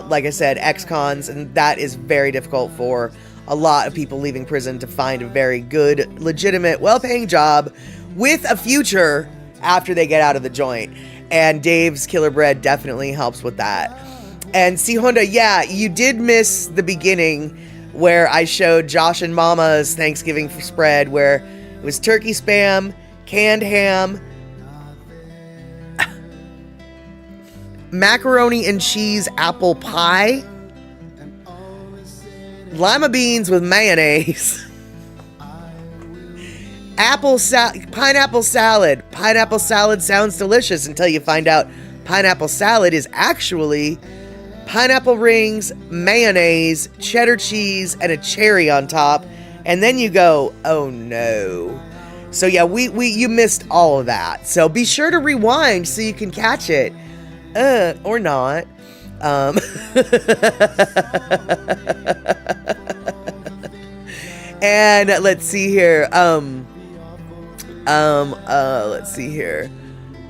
like I said, ex-cons, and that is very difficult for a lot of people leaving prison to find a very good, legitimate, well-paying job with a future after they get out of the joint. And Dave's Killer Bread definitely helps with that. And C Honda, yeah, you did miss the beginning where I showed Josh and Mama's Thanksgiving spread, where it was turkey spam, canned ham, macaroni and cheese apple pie, lima beans with mayonnaise, pineapple salad. Pineapple salad sounds delicious until you find out pineapple salad is actually pineapple rings, mayonnaise, cheddar cheese, and a cherry on top. And then you go, oh no. So yeah, you missed all of that. So be sure to rewind so you can catch it. Or not. And let's see here. Let's see here.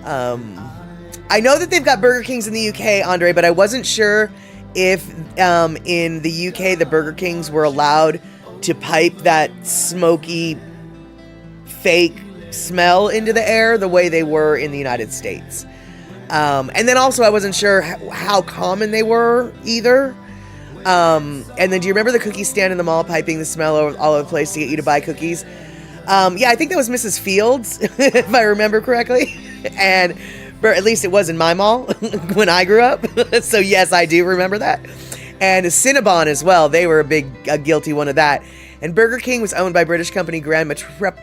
I know that they've got Burger Kings in the UK, Andre, but I wasn't sure if in the UK the Burger Kings were allowed to pipe that smoky, fake smell into the air the way they were in the United States. And then also I wasn't sure how common they were either. And then do you remember the cookie stand in the mall piping the smell all over the place to get you to buy cookies? Yeah, I think that was Mrs. Fields, if I remember correctly. And at least it was in my mall when I grew up. So yes, I do remember that. And Cinnabon as well. They were a guilty one of that. And Burger King was owned by British company Grand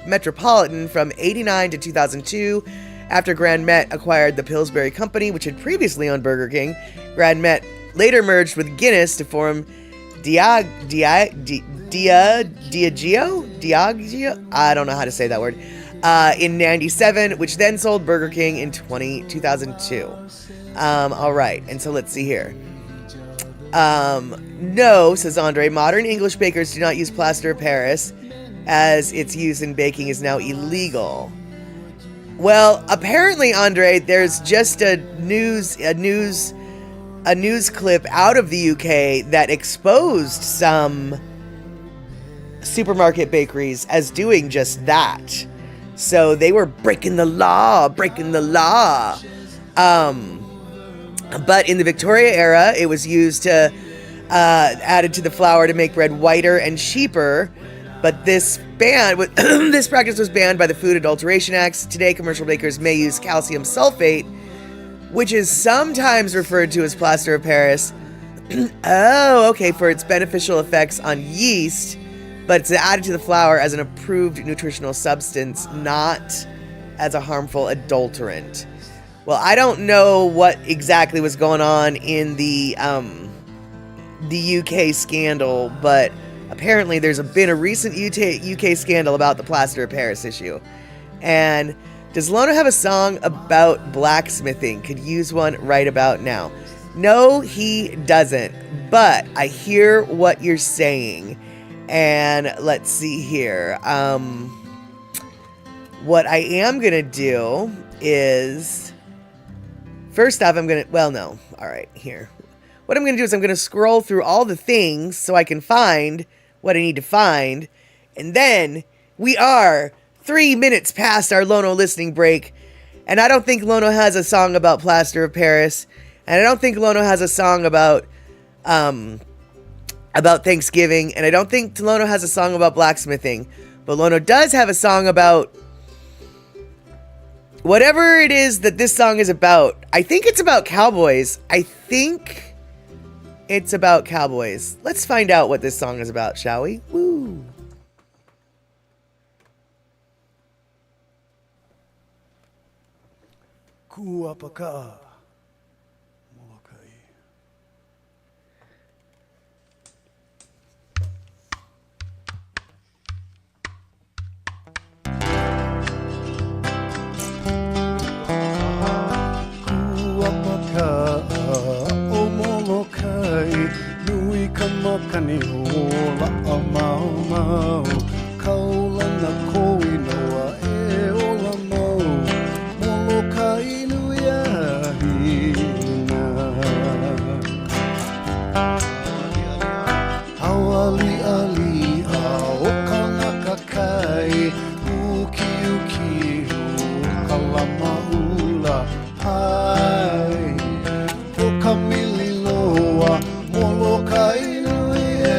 Metropolitan from 89 to 2002. After Grand Met acquired the Pillsbury Company, which had previously owned Burger King, Grand Met later merged with Guinness to form Diageo? I don't know how to say that word. In 97, which then sold Burger King in 2002. All right, and so let's see here. No, says Andre, modern English bakers do not use plaster of Paris, as its use in baking is now illegal. Well, apparently, Andre, there's just a news clip out of the UK that exposed some supermarket bakeries as doing just that. So they were breaking the law. But in the Victoria era, it was used to added to the flour to make bread whiter and cheaper. But this practice was banned by the Food Adulteration Acts. Today, commercial bakers may use calcium sulfate, which is sometimes referred to as plaster of Paris. Oh, okay, for its beneficial effects on yeast, but it's added to the flour as an approved nutritional substance, not as a harmful adulterant. Well, I don't know what exactly was going on in the UK scandal, but apparently there's been a recent UK scandal about the plaster of Paris issue. And does Lono have a song about blacksmithing? Could use one right about now. No, he doesn't. But I hear what you're saying. And let's see here. What I am going to do is... First off, I'm going to... Well, no. All right, here. What I'm going to do is I'm going to scroll through all the things so I can find what I need to find. And then we are 3 minutes past our Lono listening break. And I don't think Lono has a song about plaster of Paris. And I don't think Lono has a song about Thanksgiving. And I don't think Lono has a song about blacksmithing. But Lono does have a song about whatever it is that this song is about. I think it's about cowboys. I think it's about cowboys. Let's find out what this song is about, shall we? Woo! Kuapaka. Molokai. Kuapaka o Molokai. Nui ka makani hola a mau mau. Kaula na koi noa e ola mau. Molokai nui a hina. Hawali ali a o kanaka kai. Uki uki hu kalama ula. Hai. O kamili loa. Molokai nui a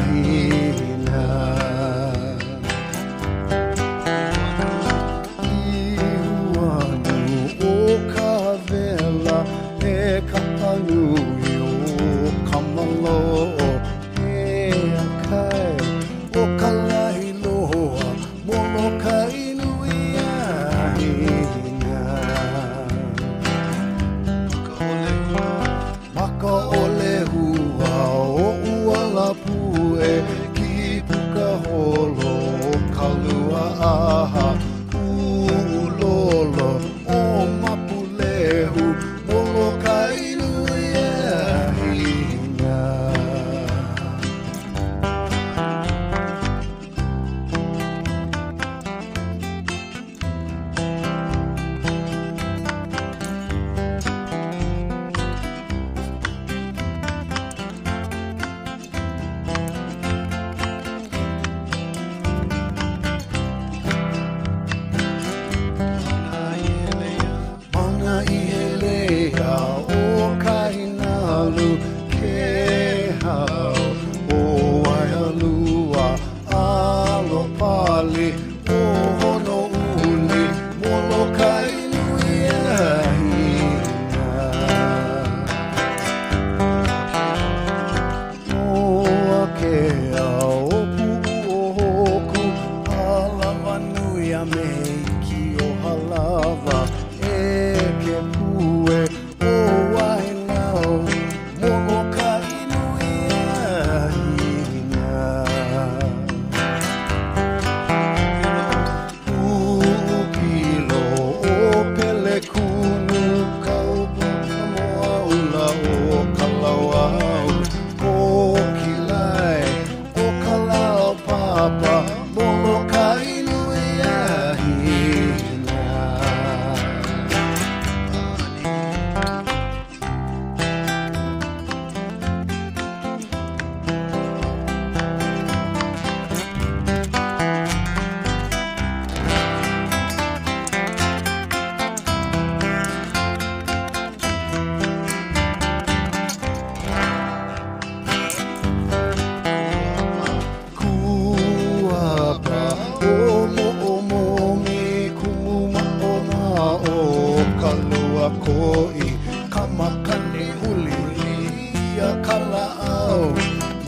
hina. Ihuanu o ka vela e ka panui o kamalo e akai o ka lahi loa Molokai nui a hina. Maka ole hua o uala pue ki puka holo o kalua aha ulolo o mapulehu Molokai nui a hina. Mana i helea o kainalu ke hao o waialua alo pali o hono uli Molokai nui a hina. Noa ke ao pu o hoku halava nui a meiki o halava e ke pue o wailau Molokai nui a hina. Upilo o pele kunu kaupa moa ula o kalawau o kilai o kalao papa Molokai nui a hina. Kuapa o momi kumuma o na o kalua koi kamakani uli ia kala au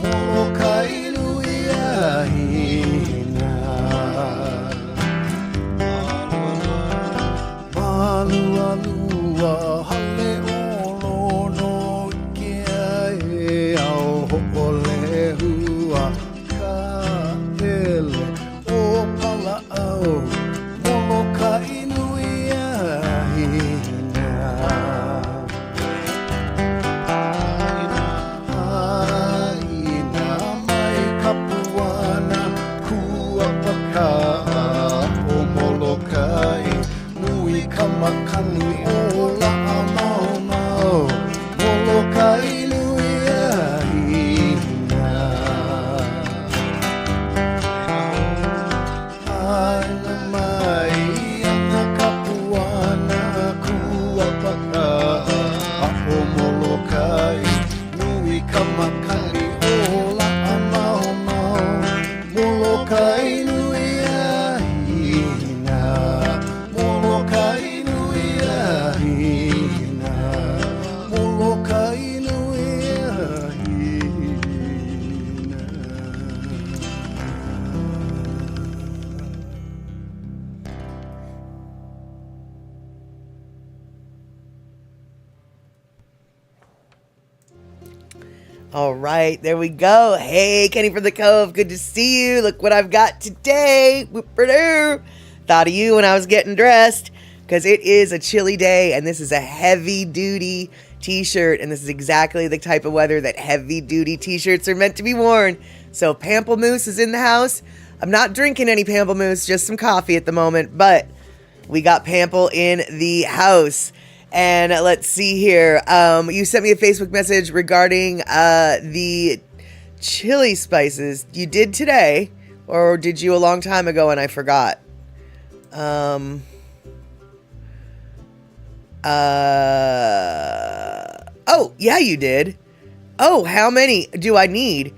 Molokai nui a hina. kamakani ola amau mau Molokai nui ahina Molokai nui ahina Molokai nui ahina All right, there we go. Hey, Kenny from the Cove, good to see you. Look what I've got today. Whoop-a-doo. Thought of you when I was getting dressed because it is a chilly day and this is a heavy-duty t-shirt, and this is exactly the type of weather that heavy-duty t-shirts are meant to be worn. So Pamplemousse is in the house. I'm not drinking any Pamplemousse, just some coffee at the moment, but we got Pample in the house. And let's see here. You sent me a Facebook message regarding the chili spices. You did today, or did you a long time ago and I forgot? Oh, yeah, you did. Oh, how many do I need?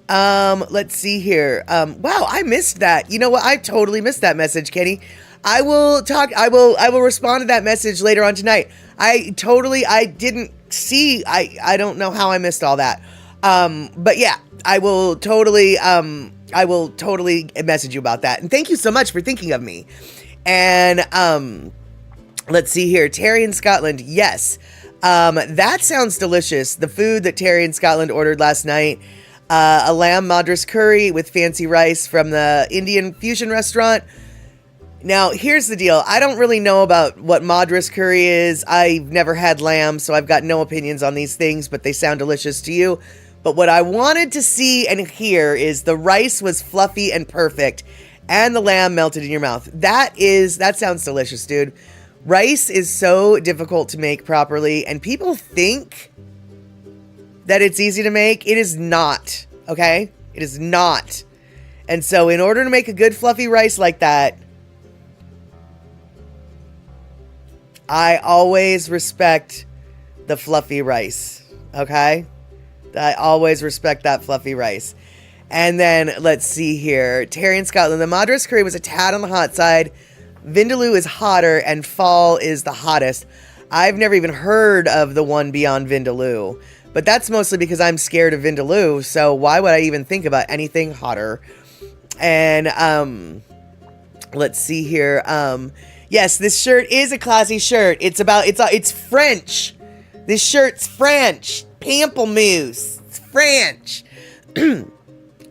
Let's see here. Wow, I missed that. You know what? I totally missed that message, Kenny. I will respond to that message later on tonight. I didn't see, I don't know how I missed all that. But yeah, I will totally message you about that. And thank you so much for thinking of me. And, let's see here. Terry in Scotland. Yes. That sounds delicious. The food that Terry in Scotland ordered last night, a lamb madras curry with fancy rice from the Indian fusion restaurant. Now, here's the deal. I don't really know about what madras curry is. I've never had lamb, so I've got no opinions on these things, but they sound delicious to you. But what I wanted to see and hear is the rice was fluffy and perfect, and the lamb melted in your mouth. That sounds delicious, dude. Rice is so difficult to make properly, and people think that it's easy to make. It is not, okay? It is not. And so in order to make a good fluffy rice like that, I always respect the fluffy rice, okay? I always respect that fluffy rice. And then, let's see here. Terry in Scotland. The Madras curry was a tad on the hot side. Vindaloo is hotter, and fall is the hottest. I've never even heard of the one beyond Vindaloo. But that's mostly because I'm scared of Vindaloo, so why would I even think about anything hotter? And, let's see here. Yes, this shirt is a classy shirt. It's French. This shirt's French. Pamplemousse. It's French.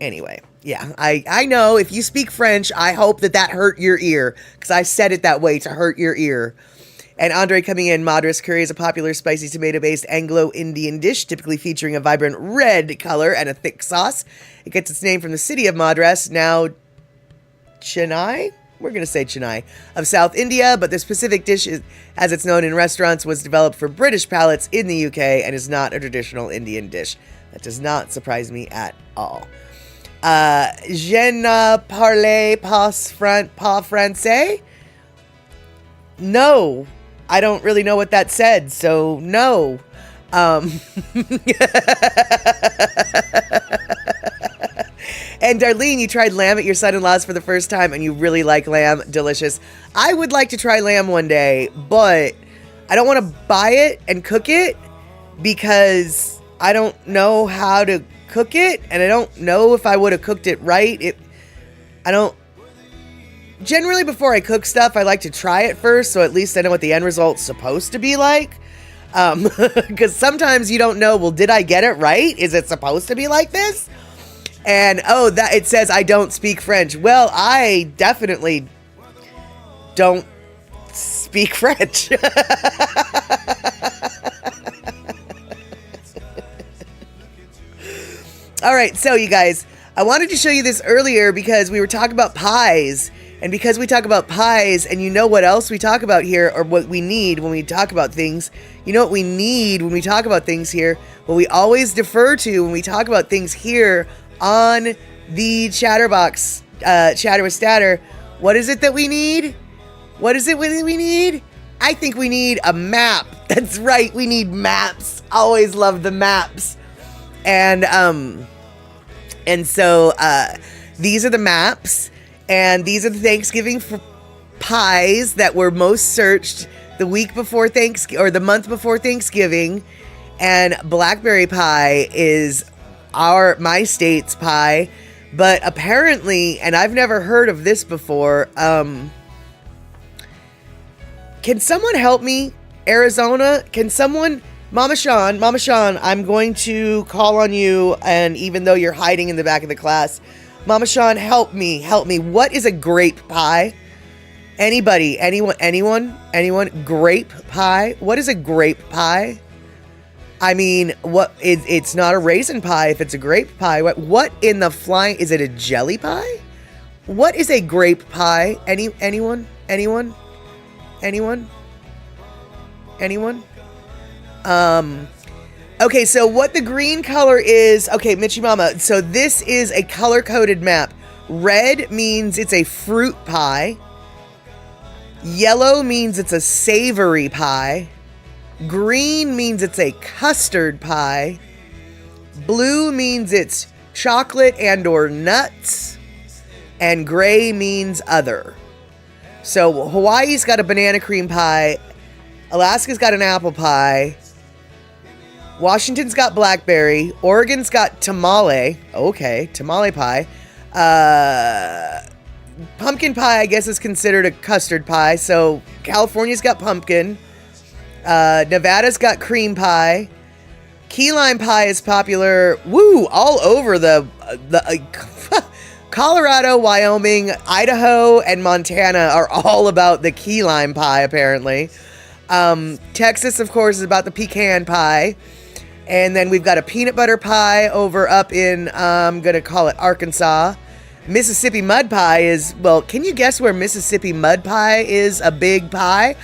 Anyway, yeah, I know if you speak French, I hope that hurt your ear, because I said it that way to hurt your ear. And Andre coming in, Madras curry is a popular spicy tomato-based Anglo-Indian dish, typically featuring a vibrant red color and a thick sauce. It gets its name from the city of Madras, now Chennai? We're going to say Chennai, of South India, but the specific dish, as it's known in restaurants, was developed for British palates in the UK and is not a traditional Indian dish. That does not surprise me at all. Je ne parle pas français? No. I don't really know what that said, so no. And Darlene, you tried lamb at your son-in-law's for the first time, and you really like lamb. Delicious. I would like to try lamb one day, but I don't want to buy it and cook it because I don't know how to cook it, and I don't know if I would have cooked it right. Generally, before I cook stuff, I like to try it first, so at least I know what the end result's supposed to be like. Because sometimes you don't know, well, did I get it right? Is it supposed to be like this? And, that it says I don't speak French. Well, I definitely don't speak French. All right, so you guys, I wanted to show you this earlier because we were talking about pies. And because we talk about pies, and you know what else we talk about here, or what we need when we talk about things, you know what we need when we talk about things here, what we always defer to when we talk about things here on the Chatterbox, Chatter with Statter. What is it that we need? What is it we need? I think we need a map. That's right, we need maps. Always love the maps. And so these are the maps, and these are the Thanksgiving pies that were most searched the week before Thanksgiving, or the month before Thanksgiving. And blackberry pie is my state's pie, but apparently, and I've never heard of this before, can someone help me? Arizona, can someone, Mama Sean, I'm going to call on you, and even though you're hiding in the back of the class, Mama Sean, help me. What is a grape pie? Anybody, anyone? Grape pie? What is a grape pie? I mean, it's not a raisin pie if it's a grape pie. What in the flying, is it a jelly pie? What is a grape pie? Anyone? Okay, so what the green color is, okay, Mitchie Mama, so this is a color-coded map. Red means it's a fruit pie. Yellow means it's a savory pie. Green means it's a custard pie. Blue means it's chocolate and or nuts. And gray means other. So Hawaii's got a banana cream pie. Alaska's got an apple pie. Washington's got blackberry. Oregon's got tamale. Okay, tamale pie. Pumpkin pie, I guess, is considered a custard pie. So California's got pumpkin. Nevada's got cream pie. Key lime pie is popular. Woo! All over the Colorado, Wyoming, Idaho, and Montana are all about the key lime pie, apparently. Texas, of course, is about the pecan pie. And then we've got a peanut butter pie over up in, I'm going to call it Arkansas. Mississippi mud pie is, well, can you guess where Mississippi mud pie is a big pie?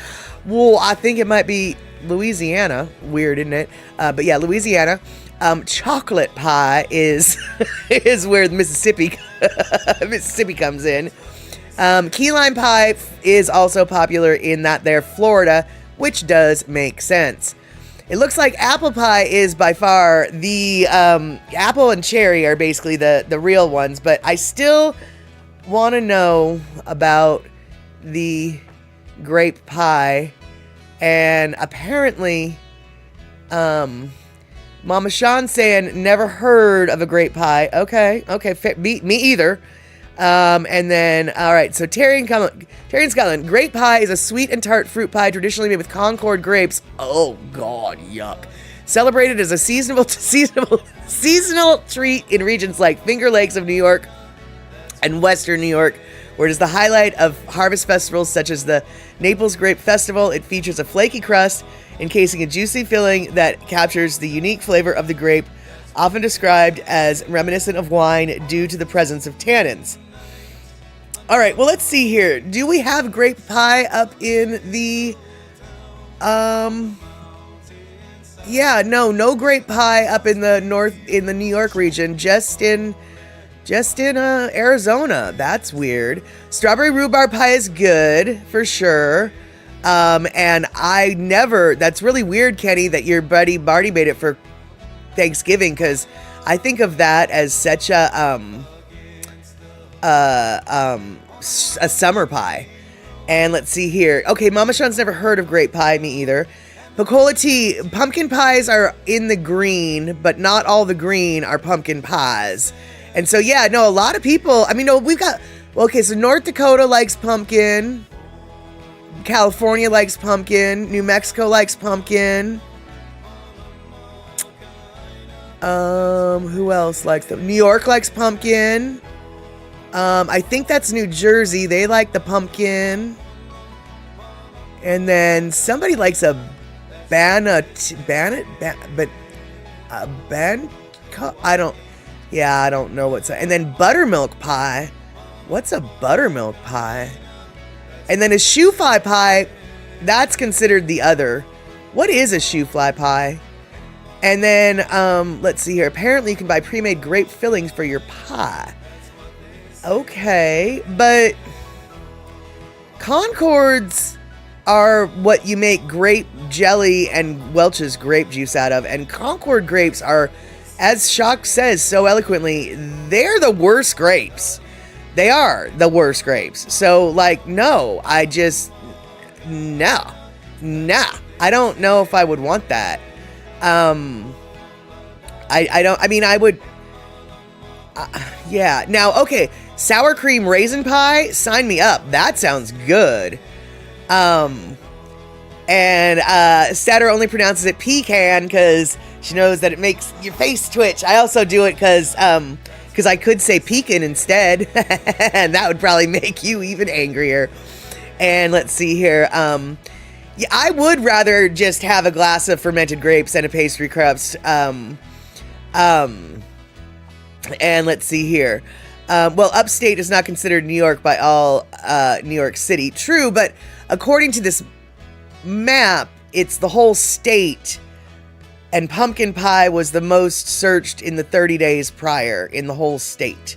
Well, I think it might be Louisiana. Weird, isn't it? But yeah, Louisiana. Chocolate pie is is where Mississippi comes in. Key lime pie is also popular in that there, Florida, which does make sense. It looks like apple pie is by far the, apple and cherry are basically the real ones, but I still want to know about the grape pie. And apparently, Mama Sean's saying, never heard of a grape pie. Okay, me either. And then, all right, so Terry in Scotland, grape pie is a sweet and tart fruit pie traditionally made with Concord grapes. Oh, God, yuck. Celebrated as a seasonal treat in regions like Finger Lakes of New York and Western New York, where it is the highlight of harvest festivals such as the Naples Grape Festival. It features a flaky crust encasing a juicy filling that captures the unique flavor of the grape, often described as reminiscent of wine due to the presence of tannins. All right, well, let's see here. Do we have grape pie up in the, yeah, no grape pie up in the north, in the New York region, just in Arizona. That's weird. Strawberry rhubarb pie is good for sure. And that's really weird, Kenny, that your buddy Barty made it for Thanksgiving, because I think of that as such a summer pie. And let's see here. Okay, Mama Sean's never heard of grape pie, me either. Picola tea, pumpkin pies are in the green, but not all the green are pumpkin pies. And so, yeah, no, a lot of people, I mean, no, we've got, okay, so North Dakota likes pumpkin. California likes pumpkin. New Mexico likes pumpkin. Who else likes them? New York likes pumpkin. I think that's New Jersey. They like the pumpkin. And then somebody likes a I don't know what's that. And then buttermilk pie. What's a buttermilk pie? And then a shoe fly pie, that's considered the other. What is a shoe fly pie? And then, let's see here. Apparently you can buy pre-made grape fillings for your pie. Okay, but Concords are what you make grape jelly and Welch's grape juice out of. And Concord grapes are as Shock says so eloquently, they're the worst grapes. They are the worst grapes. So, like, no, I just, nah. I don't know if I would want that. I would, yeah. Now, okay, sour cream raisin pie, sign me up. That sounds good. And Statter only pronounces it pecan because she knows that it makes your face twitch. I also do it because I could say pecan instead, and that would probably make you even angrier. And let's see here. Yeah, I would rather just have a glass of fermented grapes and a pastry crust. And let's see here. Well, upstate is not considered New York by all New York City. True, but according to this map, it's the whole state. And pumpkin pie was the most searched in the 30 days prior in the whole state.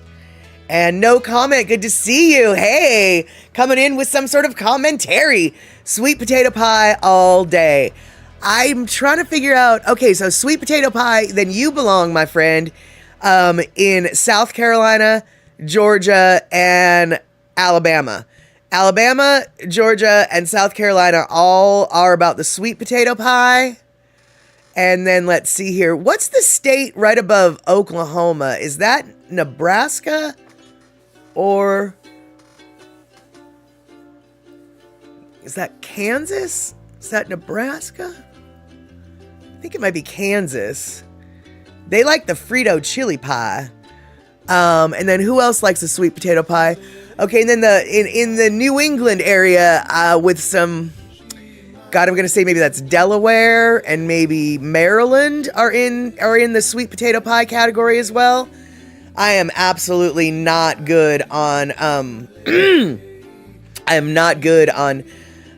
And no comment. Good to see you. Hey, coming in with some sort of commentary. Sweet potato pie all day. I'm trying to figure out. Okay, so sweet potato pie, then you belong, my friend, in South Carolina, Georgia, and Alabama. Alabama, Georgia, and South Carolina all are about the sweet potato pie. And then let's see here. What's the state right above Oklahoma? Is that Nebraska? Or is that Kansas? Is that Nebraska? I think it might be Kansas. They like the Frito chili pie. And then who else likes the sweet potato pie? Okay, and then in the New England area with some, God, I'm gonna say maybe that's Delaware and maybe Maryland are in the sweet potato pie category as well. I am absolutely not good on I am not good on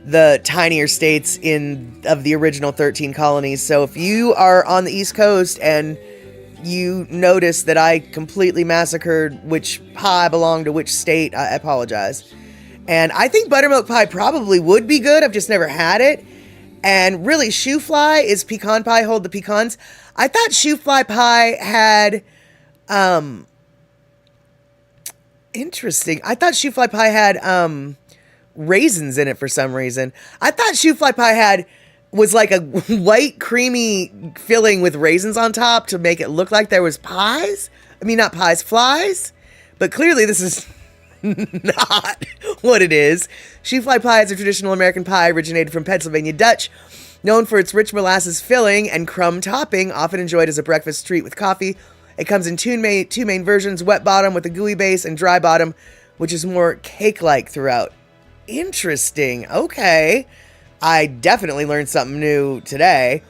the tinier states of the original 13 colonies. So if you are on the East Coast and you notice that I completely massacred which pie belonged to which state, I apologize. And I think buttermilk pie probably would be good. I've just never had it. And really, shoe fly is pecan pie. Hold the pecans. I thought shoe fly pie had, interesting. I thought shoe fly pie had, raisins in it for some reason. I thought shoe fly pie was like a white creamy filling with raisins on top to make it look like there was pies. I mean, not pies, flies. But clearly this is not what it is. Shoe fly pie is a traditional American pie originated from Pennsylvania Dutch, known for its rich molasses filling and crumb topping, often enjoyed as a breakfast treat with coffee. It comes in two main versions, wet bottom with a gooey base and dry bottom, which is more cake-like throughout. Interesting. Okay. I definitely learned something new today.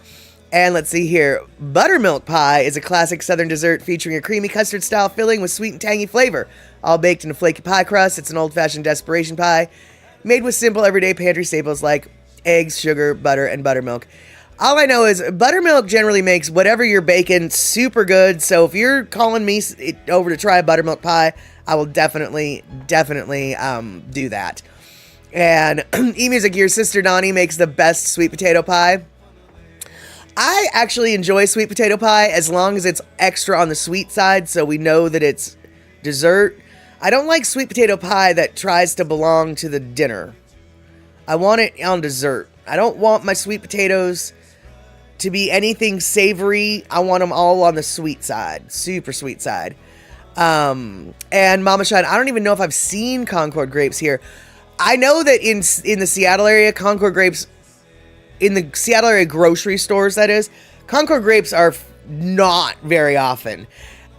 And let's see here. Buttermilk pie is a classic southern dessert featuring a creamy custard-style filling with sweet and tangy flavor, all baked in a flaky pie crust. It's an old-fashioned desperation pie made with simple everyday pantry staples like eggs, sugar, butter, and buttermilk. All I know is buttermilk generally makes whatever you're baking super good. So if you're calling me over to try a buttermilk pie, I will definitely do that. And E-Music, your sister Donnie makes the best sweet potato pie. I actually enjoy sweet potato pie as long as it's extra on the sweet side, so we know that it's dessert. I don't like sweet potato pie that tries to belong to the dinner. I want it on dessert. I don't want my sweet potatoes to be anything savory. I want them all on the sweet side, super sweet side. And Mama Shine, I don't even know if I've seen Concord grapes here. I know that in the Seattle area, Concord grapes, in the Seattle area grocery stores, that is, Concord grapes are not very often.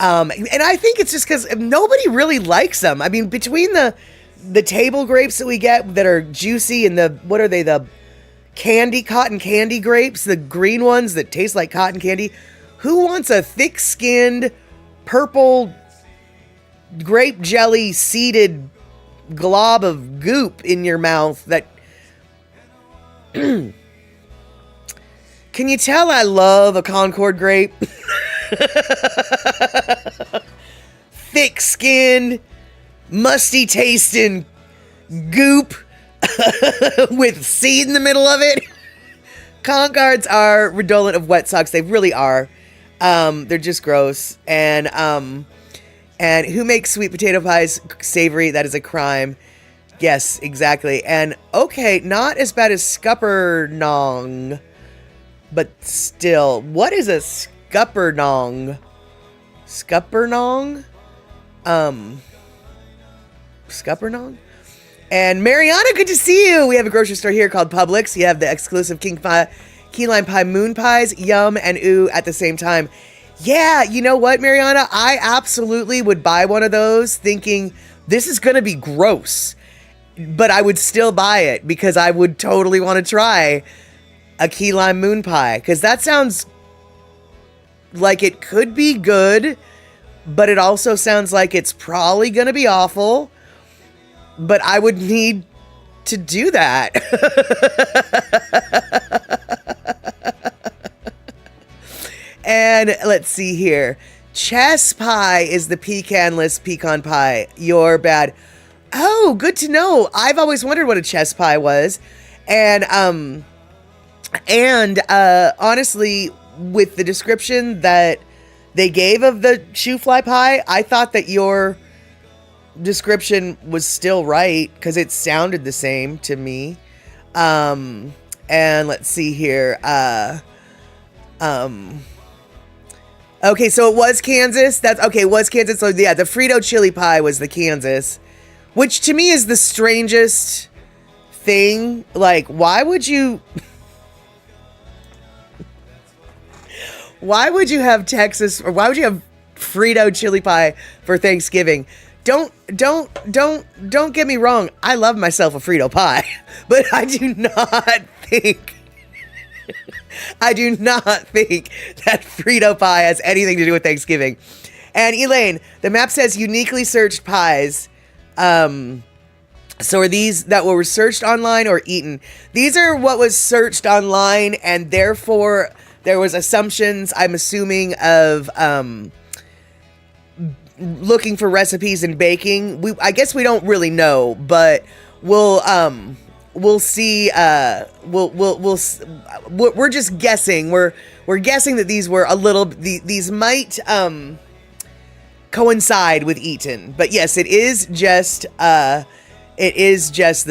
And I think it's just because nobody really likes them. I mean, between the table grapes that we get that are juicy and the cotton candy grapes, the green ones that taste like cotton candy, who wants a thick-skinned, purple, grape jelly seeded glob of goop in your mouth that can you tell I love a Concord grape? Thick-skinned, musty tasting goop with seed in the middle of it. Concords are redolent of wet socks. They really are. They're just gross. And who makes sweet potato pies savory? That is a crime. Yes, exactly. And okay, not as bad as scuppernong, but still, what is a scuppernong? Scuppernong? Scuppernong? And Mariana, good to see you. We have a grocery store here called Publix. You have the exclusive key lime pie moon pies, yum and ooh at the same time. Yeah, you know what, Mariana? I absolutely would buy one of those thinking this is going to be gross. But I would still buy it because I would totally want to try a key lime moon pie. Because that sounds like it could be good, but it also sounds like it's probably going to be awful. But I would need to do that. And let's see here. Chess pie is the pecanless pecan pie. You're bad. Oh, good to know. I've always wondered what a chess pie was. And honestly, with the description that they gave of the shoe fly pie, I thought that your description was still right because it sounded the same to me. And let's see here. Okay, so it was Kansas. That's okay. It was Kansas. So yeah, the Frito chili pie was the Kansas, which to me is the strangest thing. Like, why would you have Texas, or why would you have Frito chili pie for Thanksgiving? Don't get me wrong. I love myself a Frito pie, but I do not think that Frito pie has anything to do with Thanksgiving. And Elaine, the map says uniquely searched pies. So are these that were searched online or eaten? These are what was searched online, and therefore there was assumptions, I'm assuming, of looking for recipes in baking. I guess we don't really know, but we'll see. We're just guessing. We're guessing that these were a little. These might coincide with Itchin, but yes, it is just the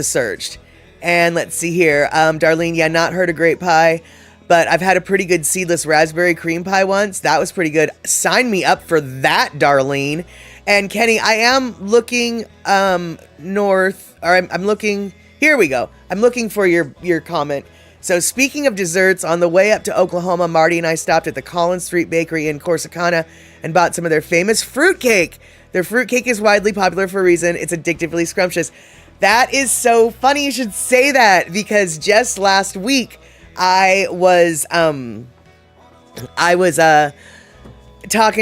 searched. And let's see here, Darlene. Yeah, not heard of grape pie, but I've had a pretty good seedless raspberry cream pie once. That was pretty good. Sign me up for that, Darlene. And Kenny, I am looking north, or I'm looking. Here we go. I'm looking for your comment. So speaking of desserts, on the way up to Oklahoma, Marty and I stopped at the Collins Street Bakery in Corsicana and bought some of their famous fruitcake. Their fruitcake is widely popular for a reason. It's addictively scrumptious. That is so funny you should say that, because just last week I was talking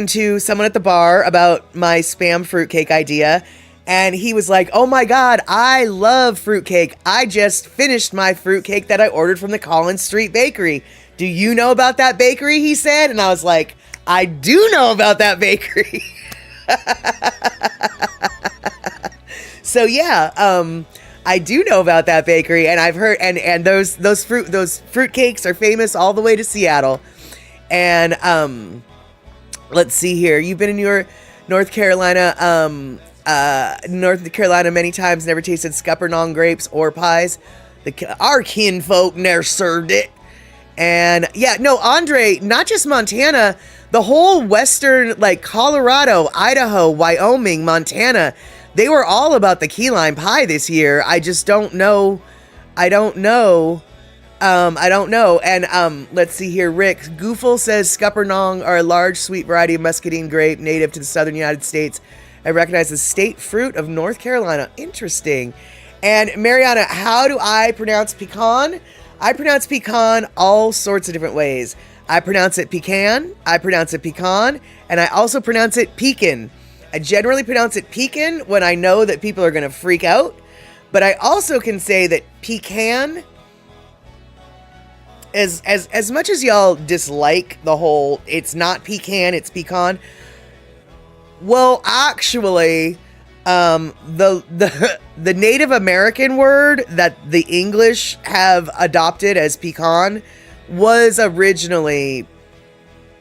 to someone at the bar about my spam fruitcake idea. And he was like, oh my God, I love fruitcake. I just finished my fruitcake that I ordered from the Collins Street Bakery. Do you know about that bakery? He said. And I was like, I do know about that bakery. So yeah, I do know about that bakery, and I've heard, and those fruitcakes are famous all the way to Seattle. And let's see here. You've been in your North Carolina many times, never tasted scuppernong grapes or pies. Our kinfolk never served it. And yeah, no, Andre, not just Montana, the whole western, like Colorado, Idaho, Wyoming, Montana, they were all about the key lime pie this year. I just don't know. I don't know. And let's see here. Rick Goofle says scuppernong are a large sweet variety of muscadine grape native to the southern United States. I recognize the state fruit of North Carolina. Interesting. And Mariana, how do I pronounce pecan? I pronounce pecan all sorts of different ways. I pronounce it pecan, I pronounce it pecan, and I also pronounce it pecan. I generally pronounce it pecan when I know that people are going to freak out. But I also can say that pecan, as much as y'all dislike the whole, it's not pecan, it's pecan. Well, actually, the Native American word that the English have adopted as pecan was originally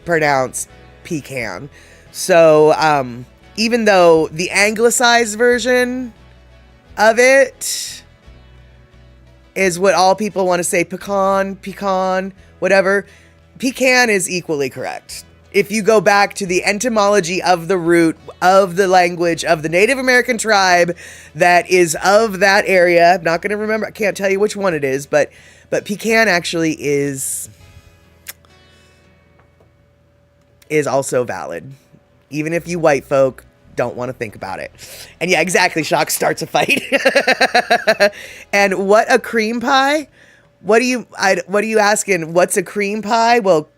pronounce pecan. So even though the anglicized version of it is what all people want to say, pecan, whatever, pecan is equally correct. If you go back to the etymology of the root of the language of the Native American tribe that is of that area, I'm not going to remember, I can't tell you which one it is, but pecan actually is also valid, even if you white folk don't want to think about it. And yeah, exactly, Shock starts a fight. And what a cream pie? What are you asking? What's a cream pie? Well,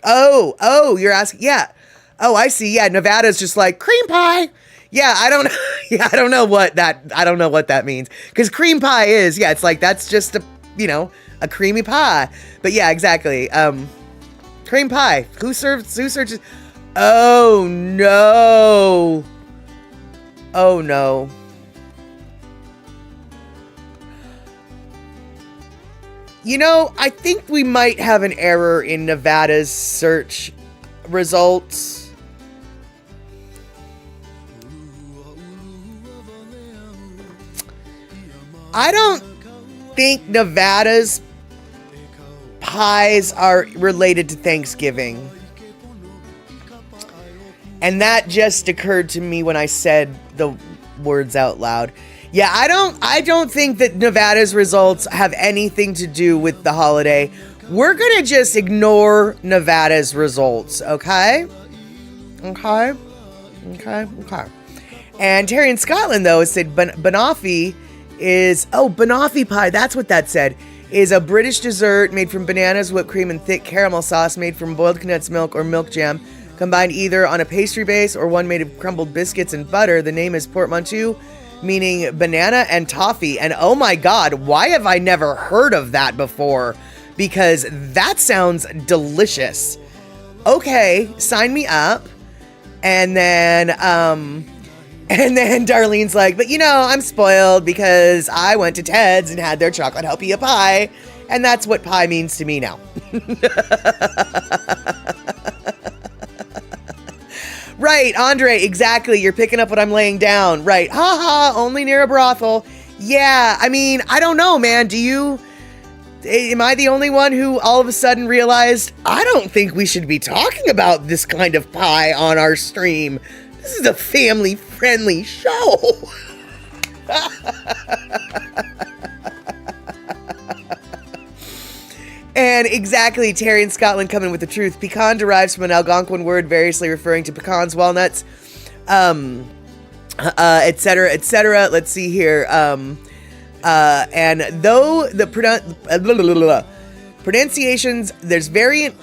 oh, you're asking, yeah. Oh, I see. Yeah, Nevada's just like cream pie. Yeah, I don't know what that means. Because cream pie is, yeah, it's like that's just a creamy pie. But yeah, exactly. Cream pie. Who searches? Oh no. Oh no. I think we might have an error in Nevada's search results. I don't think Nevada's pies are related to Thanksgiving. And that just occurred to me when I said the words out loud. Yeah, I don't think that Nevada's results have anything to do with the holiday. We're going to just ignore Nevada's results, okay? Okay. And Terry in Scotland, though, said banoffee banoffee pie, that's what that said, is a British dessert made from bananas, whipped cream, and thick caramel sauce made from boiled condensed milk or milk jam, combined either on a pastry base or one made of crumbled biscuits and butter. The name is portmanteau, meaning banana and toffee. And oh my God, why have I never heard of that before? Because that sounds delicious. Okay, sign me up. And then Darlene's like, but I'm spoiled because I went to Ted's and had their chocolate Hopia pie. And that's what pie means to me now. Right, Andre, exactly. You're picking up what I'm laying down. Right. Haha, only near a brothel. Yeah, I mean, I don't know, man. Am I the only one who all of a sudden realized I don't think we should be talking about this kind of pie on our stream? This is a family-friendly show. And exactly, Terry in Scotland coming with the truth. Pecan derives from an Algonquin word variously referring to pecans, walnuts, etc., etc. Let's see here. And though the pronunciations, there's variant.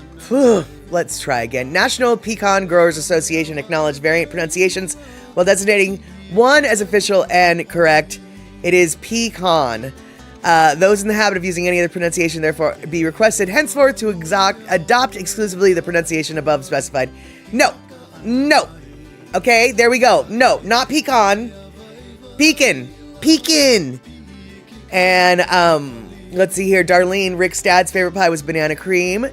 Let's try again. National Pecan Growers Association acknowledged variant pronunciations while designating one as official and correct. It is pecan. Those in the habit of using any other pronunciation, therefore, be requested henceforth to adopt exclusively the pronunciation above specified. No. Okay, there we go. No, not pecan. Pecan. And let's see here. Darlene, Rick's dad's favorite pie was banana cream.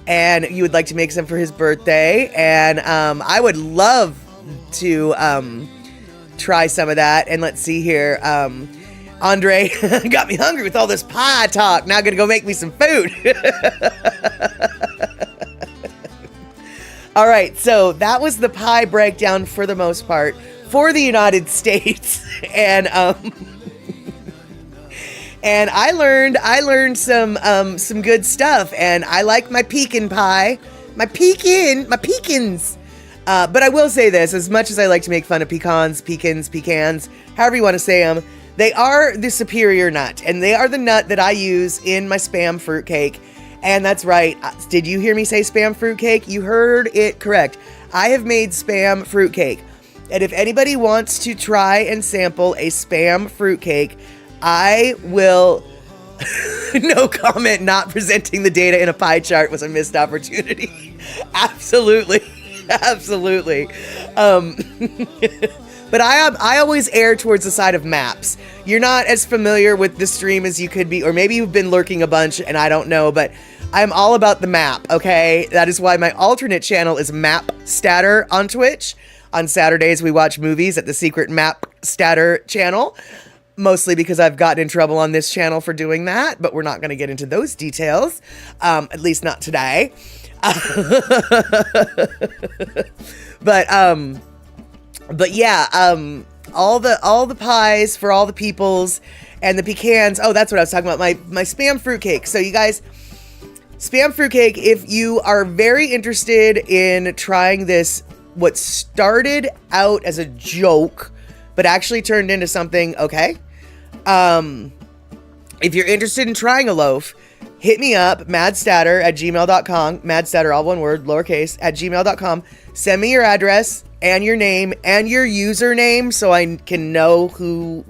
And you would like to make some for his birthday. And I would love to try some of that. And let's see here. Andre got me hungry with all this pie talk. Now gonna go make me some food. All right, so that was the pie breakdown for the most part for the United States. And and I learned some good stuff, and I like my pecan pie. My pecans. But I will say this, as much as I like to make fun of pecans, however you want to say them, they are the superior nut, and they are the nut that I use in my Spam fruitcake. And that's right. Did you hear me say Spam fruitcake? You heard it correct. I have made Spam fruitcake. And if anybody wants to try and sample a Spam fruitcake, I will... No comment, not presenting the data in a pie chart was a missed opportunity. Absolutely. But I always err towards the side of maps. You're not as familiar with the stream as you could be, or maybe you've been lurking a bunch and I don't know, but I'm all about the map, okay? That is why my alternate channel is Map Statter on Twitch. On Saturdays, we watch movies at the secret Map Statter channel, mostly because I've gotten in trouble on this channel for doing that, but we're not going to get into those details, at least not today. But yeah, all the pies for all the peoples and the pecans. Oh, that's what I was talking about. My spam fruitcake. So you guys, spam fruitcake, if you are very interested in trying this, what started out as a joke, but actually turned into something okay. If you're interested in trying a loaf, hit me up, madstatter@gmail.com, madstatter, all one word, lowercase, @gmail.com. Send me your address and your name and your username so I can know who,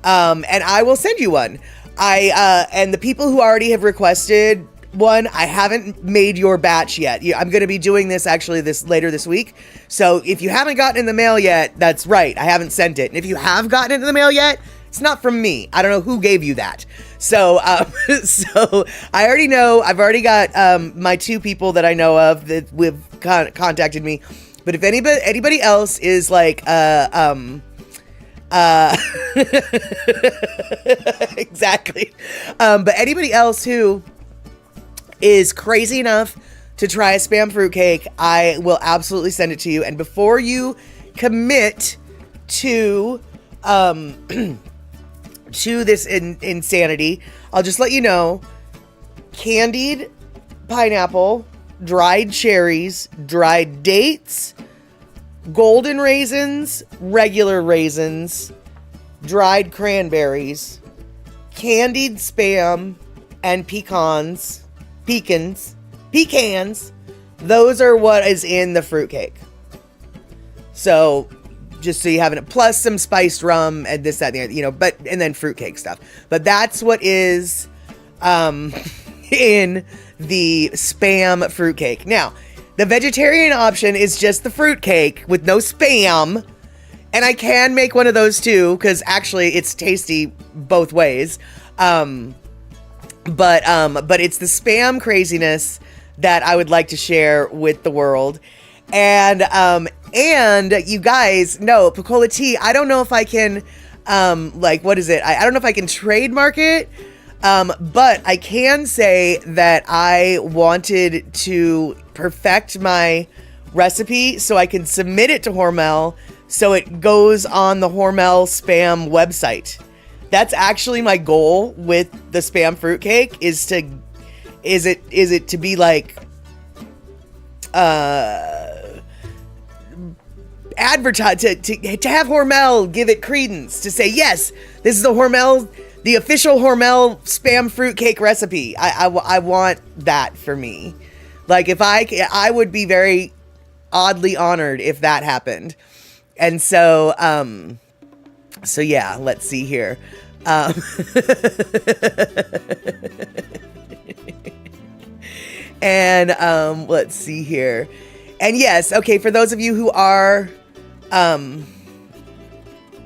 and I will send you one. And the people who already have requested one, I haven't made your batch yet. I'm going to be doing this actually later this week. So if you haven't gotten in the mail yet, that's right. I haven't sent it. And if you have gotten it in the mail yet, it's not from me. I don't know who gave you that. So, so I already know, I've already got, my 2 people that I know of that have contacted me. But if anybody else is like, exactly. But anybody else who is crazy enough to try a spam fruitcake, I will absolutely send it to you. And before you commit to to this insanity, I'll just let you know: candied pineapple, dried cherries, dried dates, golden raisins, regular raisins, dried cranberries, candied spam, and pecans. Those are what is in the fruitcake. So, just so you have it, plus some spiced rum and this, that, and the other, you know, and then fruitcake stuff. But that's what is in the spam fruitcake. Now, the vegetarian option is just the fruitcake with no spam. And I can make one of those too, because actually it's tasty both ways. But it's the spam craziness that I would like to share with the world. And you guys know, Picola tea, I don't know if I can, what is it? I don't know if I can trademark it. But I can say that I wanted to perfect my recipe so I can submit it to Hormel so it goes on the Hormel spam website. That's actually my goal with the spam fruitcake is it to be like advertise to have Hormel give it credence, to say, yes, this is the official Hormel spam fruitcake recipe. I want that for me. Like, if I would be very oddly honored if that happened. And so yeah, let's see here. And let's see here. And yes, okay, for those of you who are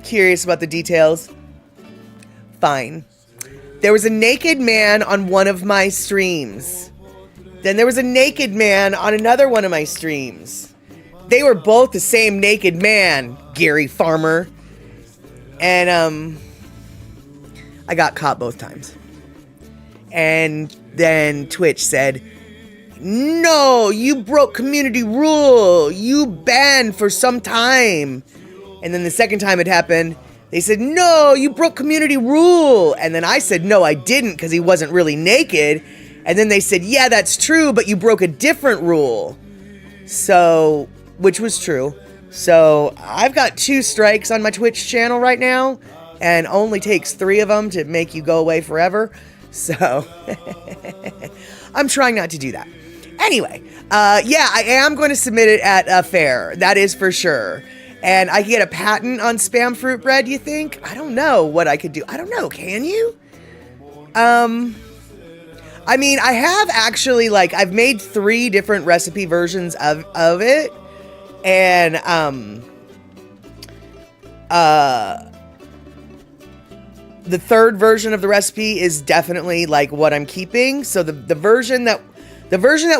curious about the details, fine. There was a naked man on one of my streams. Then there was a naked man on another one of my streams. They were both the same naked man, Gary Farmer. And I got caught both times. And then Twitch said, no, you broke community rule. You banned for some time. And then the second time it happened, they said, no, you broke community rule. And then I said, no, I didn't, because he wasn't really naked. And then they said, yeah, that's true, but you broke a different rule. So, which was true. So I've got 2 strikes on my Twitch channel right now, and only takes 3 of them to make you go away forever. So I'm trying not to do that. Anyway, yeah, I am going to submit it at a fair. That is for sure. And I can get a patent on spam fruit bread, you think? I don't know what I could do. I don't know. Can you? I mean, I have actually, like, I've made 3 different recipe versions of it. And, the third version of the recipe is definitely like what I'm keeping. So the version that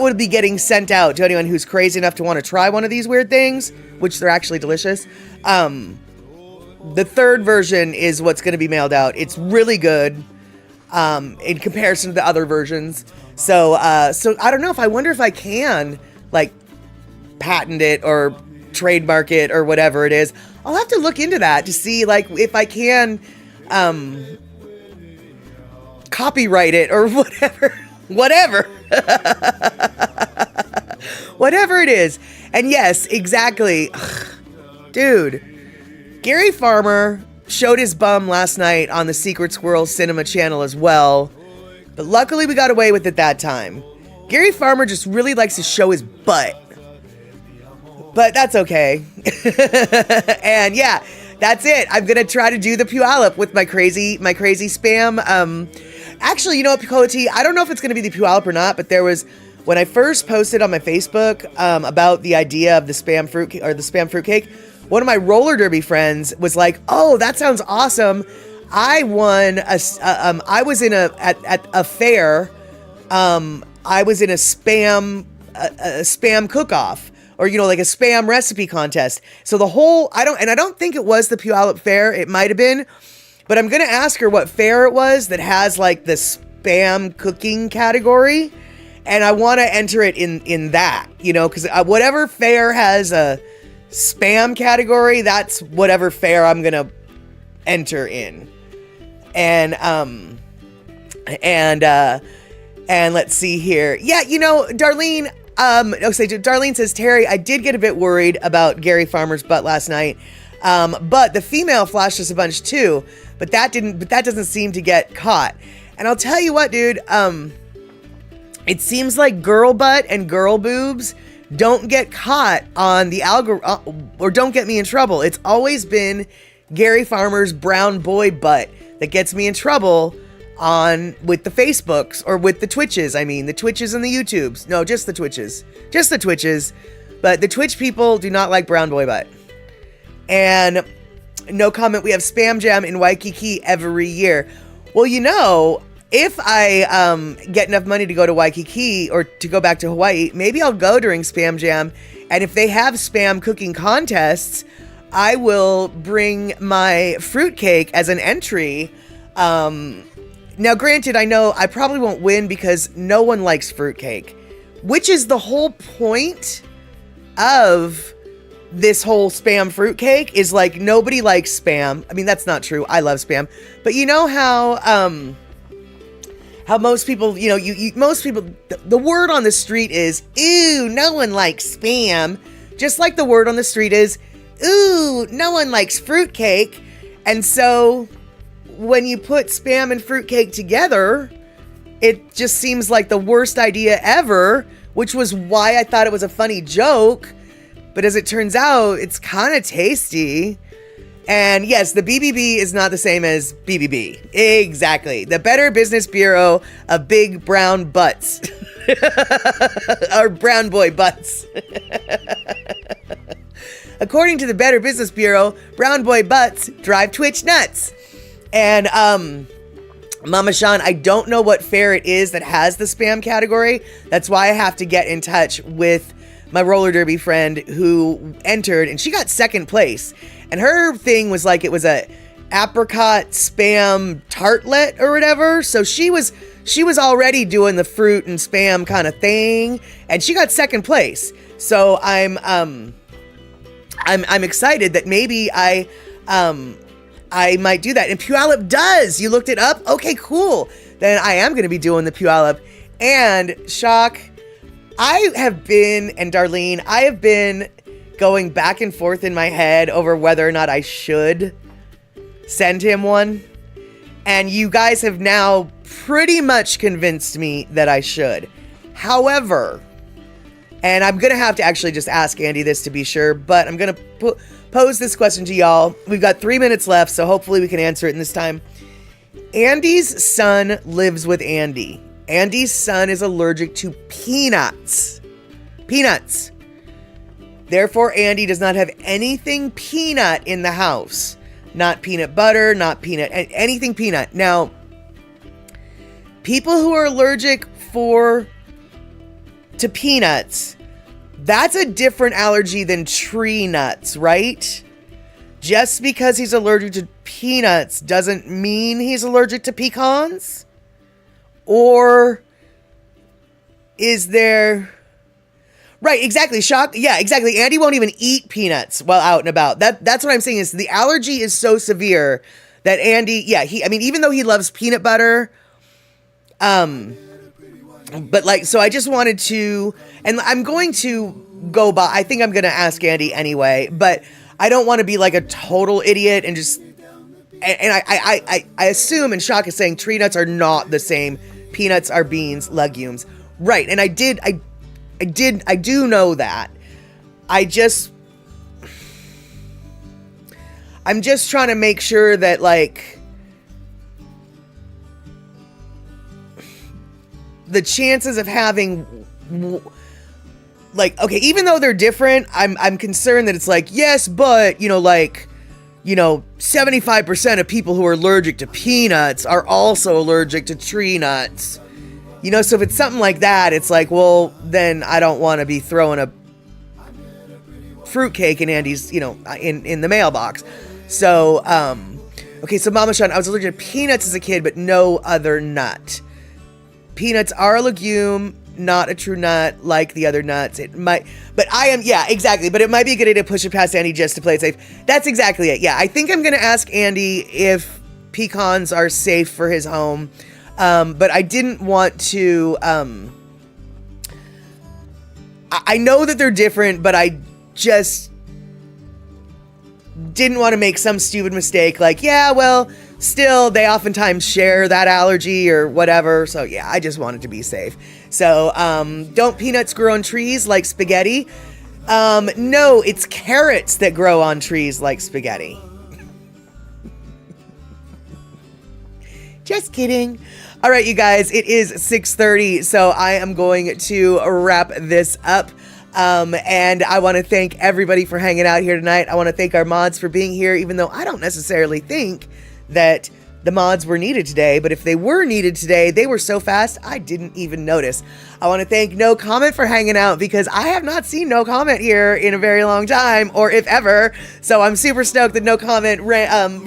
would be getting sent out to anyone who's crazy enough to want to try one of these weird things, which they're actually delicious. The third version is what's going to be mailed out. It's really good in comparison to the other versions. So I don't know, I wonder if I can like patent it or trademark it or whatever it is. I'll have to look into that to see like if I can copyright it or whatever. Whatever it is. And yes, exactly. Dude, Gary Farmer showed his bum last night on the Secret Squirrel Cinema channel as well. But luckily we got away with it that time. Gary Farmer just really likes to show his butt. But that's okay. And yeah, that's it. I'm going to try to do the Puyallup with my crazy spam. Actually, you know what, Picola T, I don't know if it's going to be the Puyallup or not, but there was, when I first posted on my Facebook about the idea of the spam fruitcake, one of my roller derby friends was like, "Oh, that sounds awesome. I won I was in at a fair. I was in a spam cook-off, or like a spam recipe contest. So the whole I don't think it was the Puyallup Fair. It might have been, but I'm gonna ask her what fair it was that has like the spam cooking category, and I want to enter it in that, because whatever fair has a spam category, that's whatever fair I'm gonna enter in. And let's see here. Yeah, Darlene. Darlene says, Terry, I did get a bit worried about Gary Farmer's butt last night, but the female flashed us a bunch too. But that doesn't seem to get caught. And I'll tell you what, dude. It seems like girl butt and girl boobs don't get caught on the algorithm, or don't get me in trouble. It's always been Gary Farmer's brown boy butt that gets me in trouble with the Facebooks or with the Twitches. I mean, the Twitches and the YouTubes. No, just the Twitches. Just the Twitches. But the Twitch people do not like brown boy butt. And no comment, we have Spam Jam in Waikiki every year. Well, if I get enough money to go to Waikiki or to go back to Hawaii, maybe I'll go during Spam Jam. And if they have spam cooking contests, I will bring my fruitcake as an entry. Now, granted, I know I probably won't win because no one likes fruitcake, which is the whole point of this whole spam fruitcake is like nobody likes spam. I mean, that's not true. I love spam. But you know how most people, most people, the word on the street is, ooh, no one likes spam. Just like the word on the street is, ooh, no one likes fruitcake. And so when you put spam and fruitcake together, it just seems like the worst idea ever, which was why I thought it was a funny joke. But as it turns out, it's kind of tasty. And yes, the BBB is not the same as BBB. Exactly. The Better Business Bureau of Big Brown Butts. Or brown boy butts. According to the Better Business Bureau, brown boy butts drive Twitch nuts. And Mama Sean, I don't know what fair it is that has the spam category. That's why I have to get in touch with my roller derby friend who entered, and she got second place. And her thing was like, it was a apricot spam tartlet or whatever. So she was already doing the fruit and spam kind of thing, and she got second place. So I'm excited that maybe I might do that. And Puyallup does. You looked it up? Okay, cool. Then I am going to be doing the Puyallup. And Shock, and Darlene, I have been going back and forth in my head over whether or not I should send him one. And you guys have now pretty much convinced me that I should. However, and I'm going to have to actually just ask Andy this to be sure, but I'm going to pose this question to y'all. We've got 3 minutes left, so hopefully we can answer it in this time. Andy's son lives with Andy. Andy's son is allergic to peanuts. Peanuts. Therefore, Andy does not have anything peanut in the house. not peanut butter, not peanut, anything peanut. Now, people who are allergic to peanuts, that's a different allergy than tree nuts, right? Just because he's allergic to peanuts doesn't mean he's allergic to pecans? Or is there... Right, exactly. Shock. Yeah, exactly. Andy won't even eat peanuts while out and about. That's what I'm saying is the allergy is so severe that Andy, even though he loves peanut butter, but like, so I just wanted to, and I'm going to go by, I think I'm going to ask Andy anyway, but I don't want to be like a total idiot and just, and I assume, and Shock is saying tree nuts are not the same. Peanuts are beans, legumes. Right. And I do know that. I'm just trying to make sure that like, the chances of having, like, okay, even though they're different, I'm concerned that it's like, yes, but, 75% of people who are allergic to peanuts are also allergic to tree nuts. So if it's something like that, it's like, well, then I don't want to be throwing a fruitcake in Andy's, in the mailbox. So, okay, so Mama Sean, I was allergic to peanuts as a kid, but no other nut. Peanuts are a legume, not a true nut like the other nuts. It might, but exactly. But it might be a good idea to push it past Andy just to play it safe. That's exactly it. Yeah, I think I'm going to ask Andy if pecans are safe for his home. But I didn't want to, I know that they're different, but I just didn't want to make some stupid mistake. Like, yeah, well, still, they oftentimes share that allergy or whatever. So yeah, I just wanted to be safe. So, don't peanuts grow on trees like spaghetti? No, it's carrots that grow on trees like spaghetti. Just kidding. All right, you guys, it is 6:30, so I am going to wrap this up. And I want to thank everybody for hanging out here tonight. I want to thank our mods for being here, even though I don't necessarily think that the mods were needed today, but if they were needed today, they were so fast, I didn't even notice. I want to thank No Comment for hanging out because I have not seen No Comment here in a very long time, or if ever, so I'm super stoked that No Comment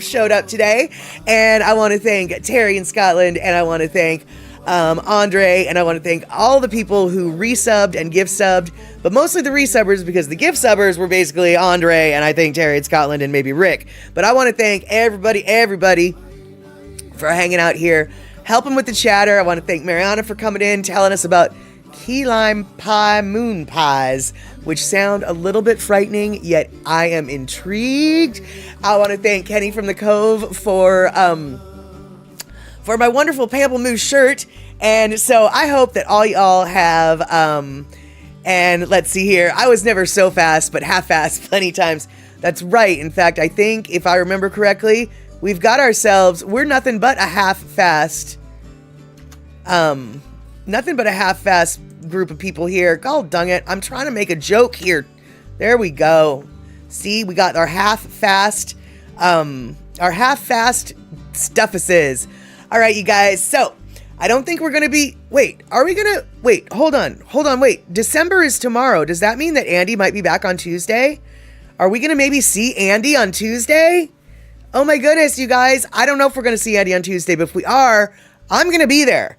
showed up today. And I want to thank Terry in Scotland, and I want to thank Andre, and I want to thank all the people who resubbed and gift subbed, but mostly the resubbers because the gift subbers were basically Andre and I think Terry in Scotland and maybe Rick. But I want to thank everybody for hanging out here, helping with the chatter. I want to thank Mariana for coming in, telling us about key lime pie moon pies, which sound a little bit frightening, yet I am intrigued. I want to thank Kenny from the Cove for my wonderful Pamplemousse shirt. And so I hope that all y'all have, and let's see here, I was never so fast, but half fast plenty times. That's right. In fact, I think if I remember correctly, we've got ourselves, we're nothing but a half fast group of people here. God dang it. I'm trying to make a joke here. There we go. See, we got our half fast stuffuses. All right, you guys. So I don't think we're going to be, hold on. Wait, December is tomorrow. Does that mean that Andy might be back on Tuesday? Are we going to maybe see Andy on Tuesday? Oh my goodness, you guys. I don't know if we're going to see Andy on Tuesday, but if we are, I'm going to be there.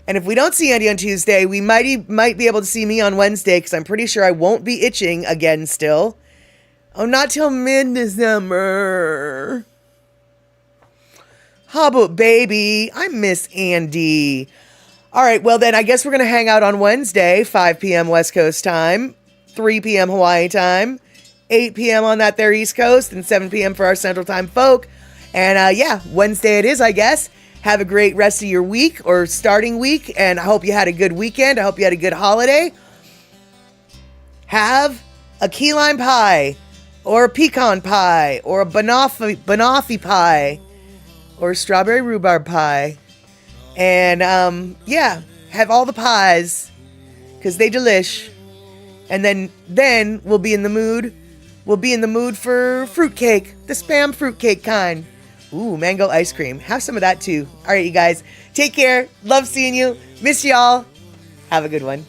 And if we don't see Andy on Tuesday, we might be able to see me on Wednesday because I'm pretty sure I won't be itching again still. Oh, not till mid-December. How about baby? I miss Andy. All right, well then I guess we're going to hang out on Wednesday, 5 p.m. West Coast time, 3 p.m. Hawaii time, 8 p.m. on that there East Coast, and 7 p.m. for our Central Time folk. And Wednesday it is, I guess. Have a great rest of your week or starting week, and I hope you had a good weekend. I hope you had a good holiday. Have a key lime pie, or a pecan pie, or a banoffee pie, or a strawberry rhubarb pie. And have all the pies, because they delish. And then we'll be in the mood we'll be in the mood for fruitcake, the Spam fruitcake kind. Ooh, mango ice cream. Have some of that too. All right, you guys. Take care. Love seeing you. Miss y'all. Have a good one.